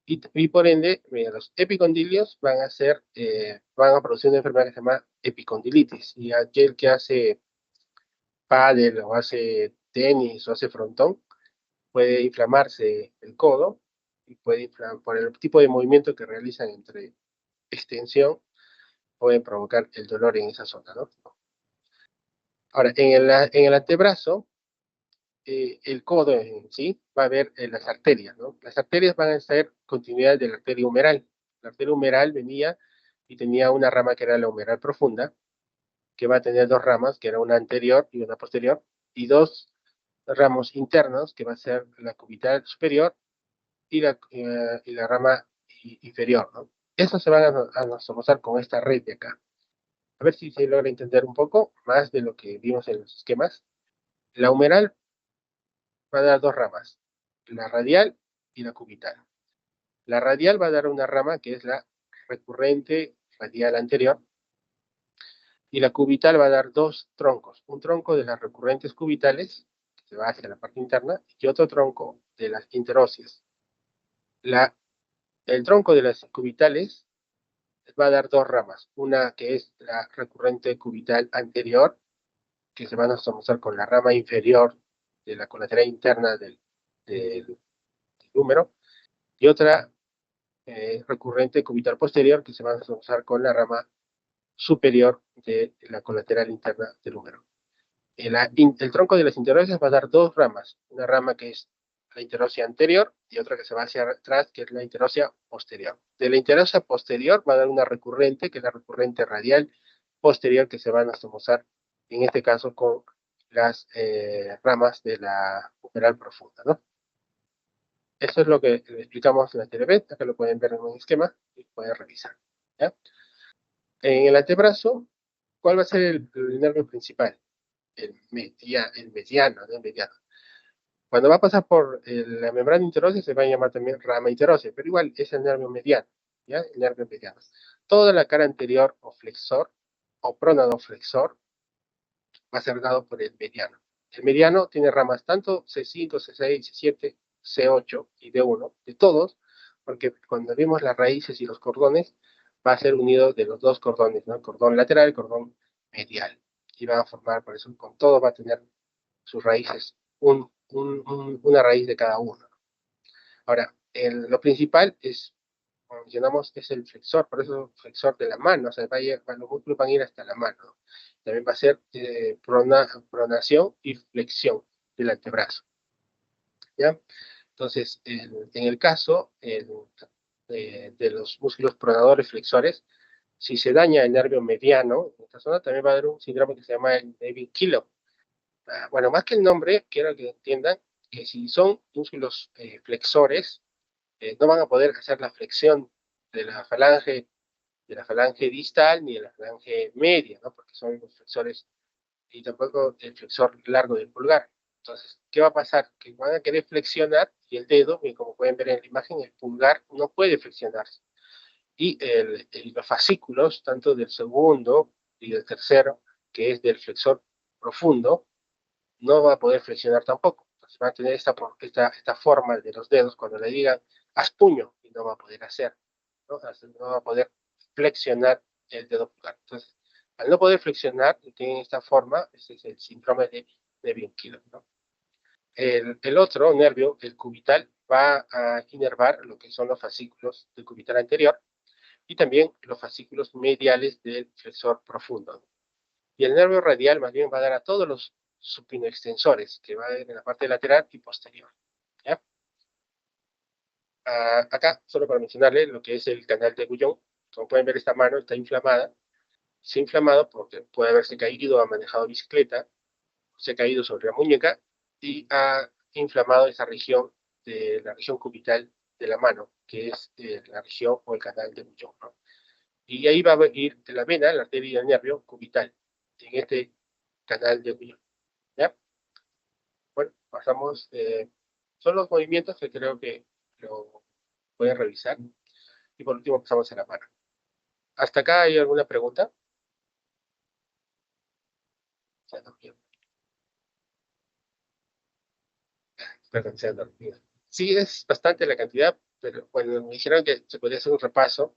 Speaker 1: Y por ende, mira, los epicondilios van a producir una enfermedad que se llama epicondilitis. Y aquel que hace pádel o hace tenis o hace frontón, puede inflamarse el codo y puede inflamar por el tipo de movimiento que realizan entre extensión, pueden provocar el dolor en esa zona, ¿no? Ahora, en el antebrazo, el codo en sí va a haber las arterias, ¿no? Las arterias van a ser continuidad de la arteria humeral. La arteria humeral venía y tenía una rama que era la humeral profunda, que va a tener dos ramas, que era una anterior y una posterior, y dos ramos internos, que va a ser la cubital superior y la rama inferior, ¿no? Esos se van a asociar con esta red de acá. A ver si se logra entender un poco más de lo que vimos en los esquemas. La humeral va a dar dos ramas, la radial y la cubital. La radial va a dar una rama que es la recurrente radial anterior, y la cubital va a dar dos troncos, un tronco de las recurrentes cubitales, que se va hacia la parte interna, y otro tronco de las interóseas. El tronco de las cubitales va a dar dos ramas, una que es la recurrente cubital anterior, que se van a asociar con la rama inferior de la colateral interna del del húmero, y otra recurrente cubital posterior que se va a asociar con la rama superior de la colateral interna del húmero. El tronco de las interosas va a dar dos ramas, una rama que es la interosia anterior y otra que se va hacia atrás, que es la interosia posterior. De la interosia posterior va a dar una recurrente, que es la recurrente radial posterior, que se van a asociar, en este caso, con las ramas de la humeral profunda, ¿no? Eso es lo que explicamos en la televed, acá lo pueden ver en un esquema y pueden revisar, ¿ya? En el antebrazo, ¿cuál va a ser el nervio principal? El mediano, ¿no? El mediano. Cuando va a pasar por la membrana interósea se va a llamar también rama interósea, pero igual es el nervio mediano, ¿ya? El nervio mediano. Toda la cara anterior o flexor o pronadoflexor va a ser dado por el mediano. El mediano tiene ramas tanto C5, C6, C7, C8 y D1, de todos, porque cuando vimos las raíces y los cordones, va a ser unido de los dos cordones, ¿no? El cordón lateral y el cordón medial. Y van a formar, por eso, con todo va a tener sus raíces, una raíz de cada uno. Ahora, lo principal es, como mencionamos, es el flexor, por eso el flexor de la mano, o sea, los músculos van a ir hasta la mano. También va a ser pronación y flexión del antebrazo. ¿Ya? Entonces, en el caso de los músculos pronadores flexores, si se daña el nervio mediano, en esta zona también va a haber un síndrome que se llama el Neville-Kilo. Bueno, más que el nombre, quiero que entiendan que si son músculos flexores, no van a poder hacer la flexión de la falange distal ni de la falange media, ¿no? Porque son los flexores, y tampoco el flexor largo del pulgar. Entonces, ¿qué va a pasar? Que van a querer flexionar y el dedo, y como pueden ver en la imagen, el pulgar no puede flexionarse. Y los fascículos, tanto del segundo y del tercero, que es del flexor profundo, no va a poder flexionar tampoco. Entonces va a tener esta forma de los dedos cuando le digan, haz puño, y no va a poder hacer, ¿no? No va a poder flexionar el dedo pulgar. Entonces, al no poder flexionar, tienen esta forma, ese es el síndrome de Neville-Kilo, ¿no? El otro nervio, el cubital, va a inervar lo que son los fascículos del cubital anterior y también los fascículos mediales del flexor profundo. Y el nervio radial más bien va a dar a todos los supinoextensores, que va a ir en la parte lateral y posterior. ¿Ya? Acá, solo para mencionarle lo que es el canal de Guyon. Como pueden ver, esta mano está inflamada. Se ha inflamado porque puede haberse caído, ha manejado bicicleta, se ha caído sobre la muñeca y ha inflamado esa región de la región cubital de la mano, que es la región o el canal de Guyon, ¿no? Y ahí va a ir la vena, la arteria y el nervio cubital, en este canal de Guyon. ¿Ya? Bueno, pasamos, son los movimientos que creo que lo pueden revisar. Y por último pasamos a la mano. ¿Hasta acá hay alguna pregunta? Ya no, perdón, se han dormido. Sí, es bastante la cantidad, pero bueno, me dijeron que se podría hacer un repaso.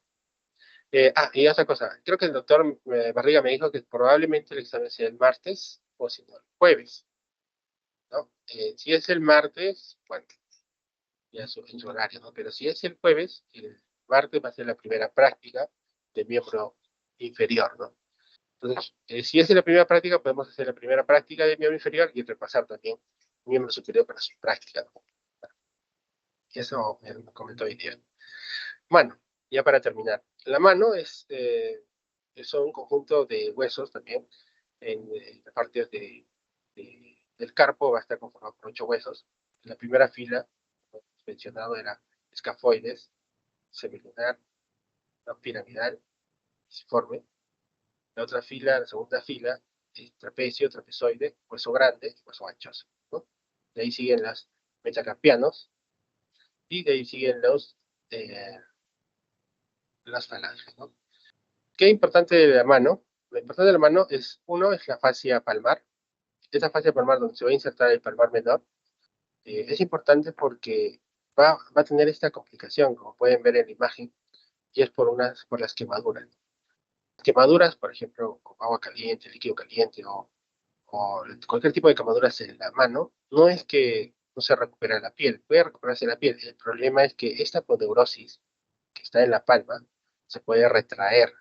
Speaker 1: Y otra cosa, creo que el doctor Barriga me dijo que probablemente el examen sea el martes o si no, el jueves, ¿no? Si es el martes, bueno, ya en su horario, ¿no? Pero si es el jueves, el martes va a ser la primera práctica de miembro inferior, ¿no? Entonces, si es la primera práctica, podemos hacer la primera práctica de miembro inferior y repasar también miembro superior para su práctica, ¿no? Y eso me comentó hoy día. Mano, ya para terminar. La mano son un conjunto de huesos también. En la parte del carpo va a estar conformado por 8 huesos. En la primera fila, como mencionado, era escafoides, semilunar, ¿no? Piramidal, pisiforme. La otra fila, la segunda fila, es trapecio, trapezoide, hueso grande, hueso anchoso, ¿no? De ahí siguen las metacarpianos y de ahí siguen las falanges, ¿no? ¿Qué es importante de la mano? Lo importante de la mano es, uno, es la fascia palmar. Esa fascia palmar donde se va a insertar el palmar menor es importante porque va a tener esta complicación, como pueden ver en la imagen, y es por las quemaduras. Quemaduras, por ejemplo, con agua caliente, líquido caliente o cualquier tipo de quemaduras en la mano, no es que no se recupera la piel. Puede recuperarse la piel. El problema es que esta aponeurosis que está en la palma se puede retraer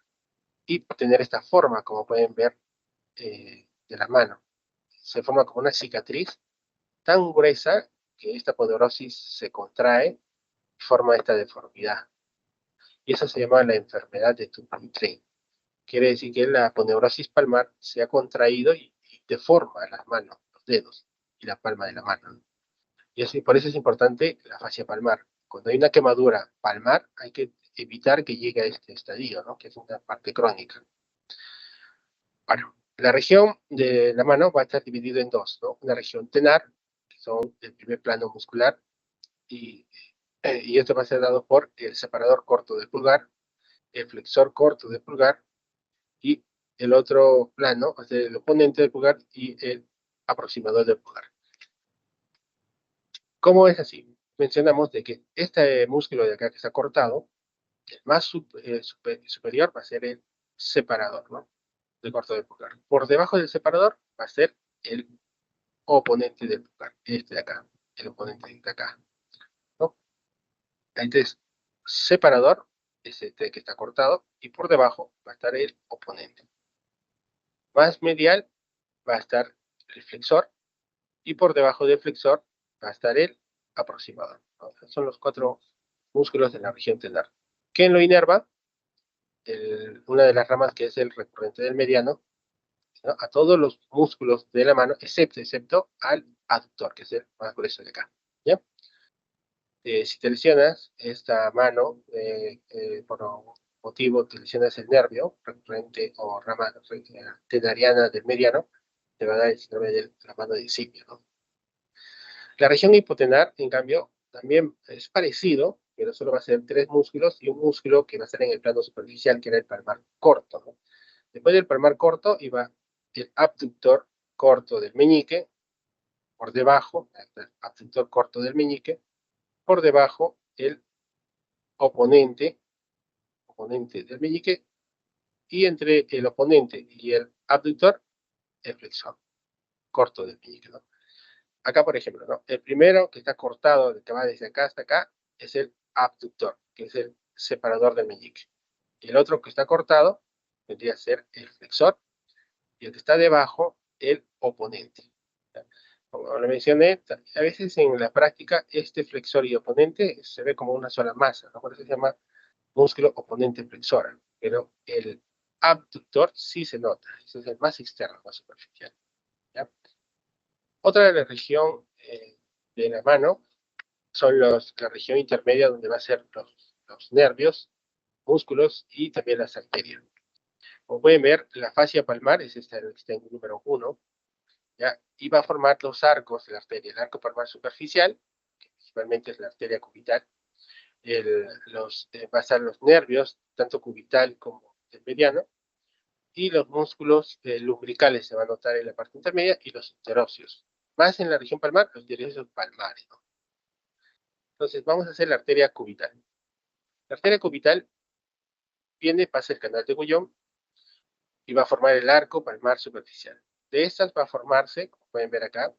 Speaker 1: y tener esta forma, como pueden ver, de la mano. Se forma como una cicatriz tan gruesa que esta aponeurosis se contrae y forma esta deformidad. Y eso se llama la enfermedad de Dupuytren. Quiere decir que la aponeurosis palmar se ha contraído y deforma las manos, los dedos y la palma de la mano. Y así, por eso es importante la fascia palmar. Cuando hay una quemadura palmar, hay que evitar que llegue a este estadio, ¿no? Que es una parte crónica. Bueno, la región de la mano va a estar dividida en dos, ¿no? Una región tenar, que son el primer plano muscular, y esto va a ser dado por el separador corto del pulgar, el flexor corto del pulgar, y el otro plano va a ser el oponente del pulgar y el aproximador del pulgar. ¿Cómo es así? Mencionamos de que este músculo de acá que está cortado, el más superior va a ser el separador, ¿no? Del corto del pulgar. Por debajo del separador va a ser el oponente del pulgar, este de acá, el oponente de acá, ¿no? Entonces, separador es este que está cortado y por debajo va a estar el oponente. Más medial va a estar el flexor y por debajo del flexor va a estar el aproximador, ¿no? Son los 4 músculos de la región tenar. ¿Quién lo inerva? Una de las ramas que es el recurrente del mediano, ¿no? A todos los músculos de la mano, excepto al aductor, que es el más grueso de acá. ¿Ya? Si te lesionas esta mano, por motivo te lesionas el nervio recurrente o rama tenariana del mediano, te va a dar el síndrome de la mano de simio, ¿no? La región hipotenar, en cambio, también es parecido, pero solo va a ser 3 músculos y un músculo que va a estar en el plano superficial, que era el palmar corto, ¿no? Después del palmar corto iba el abductor corto del meñique, por debajo, el abductor corto del meñique, por debajo el oponente del meñique, y entre el oponente y el abductor, el flexor corto del meñique, ¿no? Acá, por ejemplo, ¿no? El primero que está cortado, que va desde acá hasta acá, es el abductor, que es el separador del meñique. Y el otro que está cortado vendría a ser el flexor, y el que está debajo, el oponente. Como lo mencioné, a veces en la práctica este flexor y oponente se ve como una sola masa, ¿no? Por eso se llama músculo oponente flexor, pero el abductor sí se nota, ese es el más externo, más superficial, ¿ya? Otra de la región de la mano son la región intermedia, donde va a ser los nervios, músculos y también las arterias. Como pueden ver, la fascia palmar es esta que está en el número 1, ¿ya? Y va a formar los arcos de la arteria, el arco palmar superficial, que principalmente es la arteria cubital, va a estar los nervios, tanto cubital como el mediano, y los músculos lumbricales se van a notar en la parte intermedia, y los interóseos. Más en la región palmar, los interóseos palmares, ¿no? Entonces, vamos a hacer la arteria cubital. La arteria cubital pasa el canal de Gullón y va a formar el arco palmar superficial. De estas va a formarse, como pueden ver acá,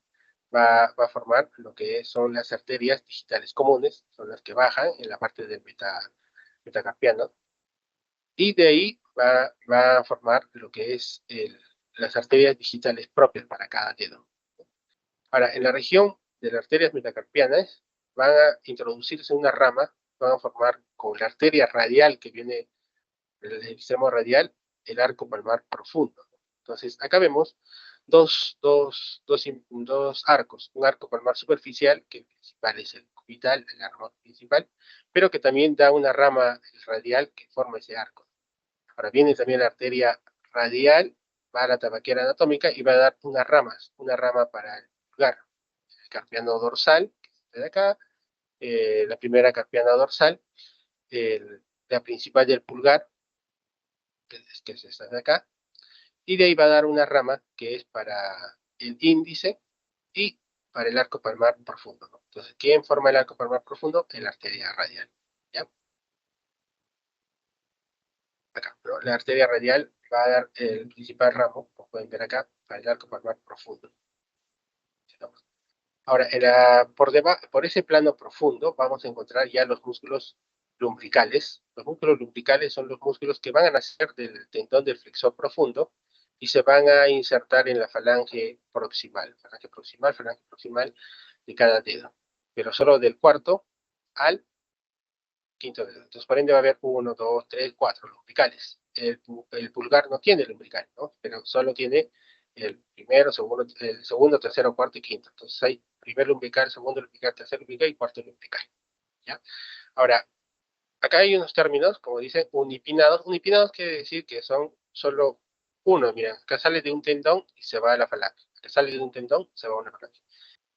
Speaker 1: va a formar lo que son las arterias digitales comunes, son las que bajan en la parte del metacarpiano, y de ahí va a formar lo que es las arterias digitales propias para cada dedo. Ahora, en la región de las arterias metacarpianas van a introducirse una rama, van a formar con la arteria radial que viene del extremo radial, el arco palmar profundo. Entonces, acá vemos dos arcos, un arco palmar superficial, que el principal es el cubital, el arco principal, pero que también da una rama radial que forma ese arco. Ahora viene también la arteria radial, va a la tabaquera anatómica y va a dar una rama para el pulgar, el carpiano dorsal, que es este de acá, la primera carpiana dorsal, la principal del pulgar, que es esta de acá, y de ahí va a dar una rama que es para el índice y para el arco palmar profundo, ¿no? Entonces, ¿quién forma el arco palmar profundo? La arteria radial, ¿ya? Acá, pero la arteria radial va a dar el principal ramo, como pueden ver acá, para el arco palmar profundo. Ahora, por ese plano profundo vamos a encontrar ya los músculos lumbricales. Los músculos lumbricales son los músculos que van a nacer del tendón del flexor profundo y se van a insertar en la falange proximal de cada dedo, pero solo del cuarto al quinto dedo. Entonces, por ende va a haber 1, 2, 3, 4 lumbricales. El pulgar no tiene lumbrical, ¿no? Pero solo tiene el segundo, tercero, cuarto y quinto. Entonces hay primer lumbrical, segundo lumbrical, tercer lumbrical y cuarto lumbrical. ¿Ya? Ahora, acá hay unos términos, como dicen, unipinados. Unipinados quiere decir que son solo uno. Mira, acá sale de un tendón y se va a la falange. Acá sale de un tendón, se va a una falange.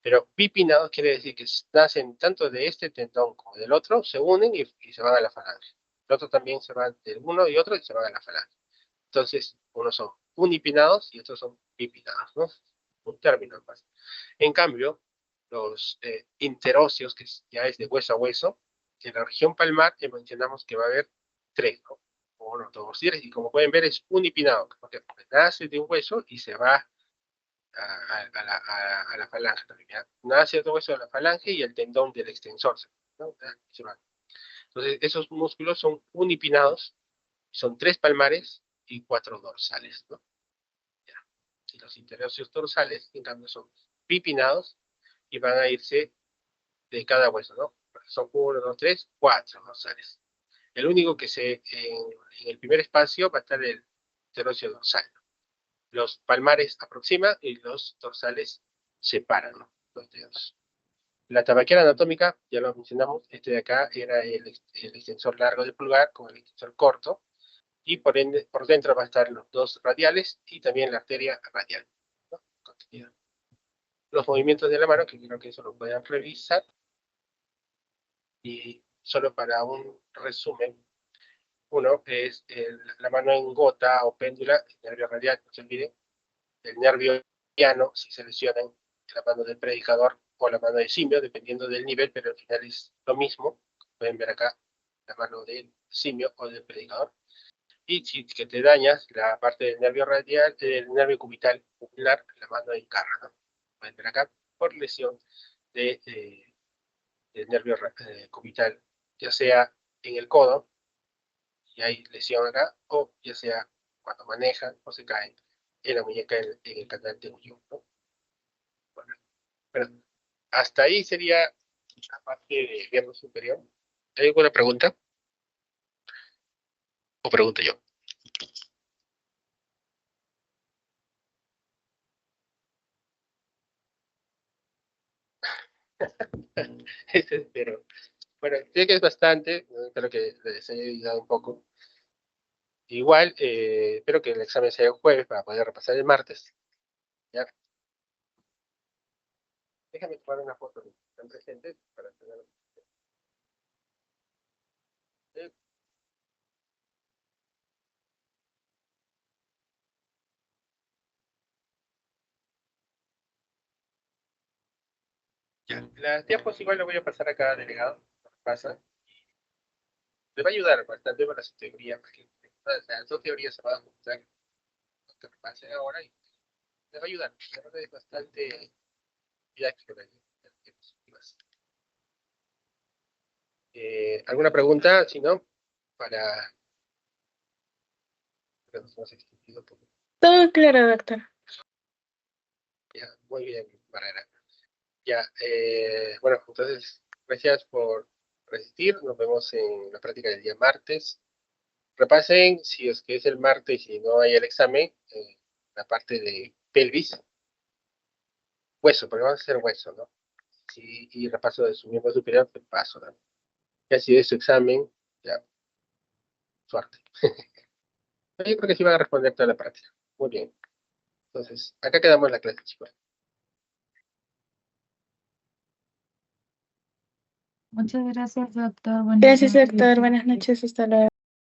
Speaker 1: Pero bipinados quiere decir que nacen tanto de este tendón como del otro, se unen y se van a la falange. El otro también se va del uno y otro y se van a la falange. Entonces, unos son unipinados y otros son bipinados, ¿no? Un término más. En cambio, los interóseos, que ya es de hueso a hueso, en la región palmar mencionamos que va a haber tres, ¿no? Uno, dos, tres, y como pueden ver es unipinado, porque nace de un hueso y se va a la falange también. ¿Ya? Nace el hueso de la falange y el tendón del extensor, ¿no? Se va. Entonces, esos músculos son unipinados, son 3 palmares y 4 dorsales, ¿no? Ya. Y los interóseos dorsales, en cambio, son bipinados y van a irse de cada hueso, ¿no? Son 1, 2, 3, 4 dorsales. El único que en el primer espacio va a estar el interóseo dorsal. Los palmares aproximan y los dorsales separan, ¿no? Los dedos. La tabaquera anatómica, ya lo mencionamos, este de acá era el extensor largo del pulgar con el extensor corto, y por ende, por dentro va a estar los dos radiales y también la arteria radial, ¿no? Los movimientos de la mano, que creo que eso lo pueden revisar, y solo para un resumen, uno es la mano en gota o péndula, el nervio radial, no se olviden, el nervio llano, si se lesionan la mano del predicador o la mano del simio, dependiendo del nivel, pero al final es lo mismo. Pueden ver acá la mano del simio o del predicador. Y si que te dañas la parte del nervio radial, del nervio cubital popular, la mano en garra, ¿no? Pueden ver acá por lesión del nervio cubital, ya sea en el codo, y hay lesión acá, o ya sea cuando manejan o se caen en la muñeca en el canal de Uyú, ¿no? Bueno, pero hasta ahí sería la parte de miembro superior. ¿Hay alguna pregunta? ¿O pregunto yo? Pero, bueno, creo que es bastante, ¿no? Espero que les haya ayudado un poco. Igual, espero que el examen sea el jueves para poder repasar el martes. ¿Ya? Déjame tomar una foto de están presentes para tener. Ya. Las diapos igual lo voy a pasar a cada delegado. Pasa. Le va a ayudar bastante para su teoría, porque las dos teorías se van a juntar. Que repase ahora y le va a ayudar. La verdad es bastante didáctico. ¿Alguna pregunta? Si no, para que nos hemos extendido un poco.
Speaker 3: Todo claro, doctor.
Speaker 1: Ya, muy bien, Barrera. Ya, bueno, entonces, gracias por resistir. Nos vemos en la práctica del día martes. Repasen, si es que es el martes y no hay el examen, la parte de pelvis, hueso, porque vamos a hacer hueso, ¿no? Sí, y repaso de su miembro superior, pues paso, ¿no? Ya si es su examen, ya, suerte. Yo creo que sí van a responder toda la práctica. Muy bien. Entonces, acá quedamos la clase, chicos.
Speaker 2: Muchas gracias, doctor. Buenas
Speaker 3: Gracias,
Speaker 2: noches.
Speaker 3: doctor. Buenas noches. Hasta luego.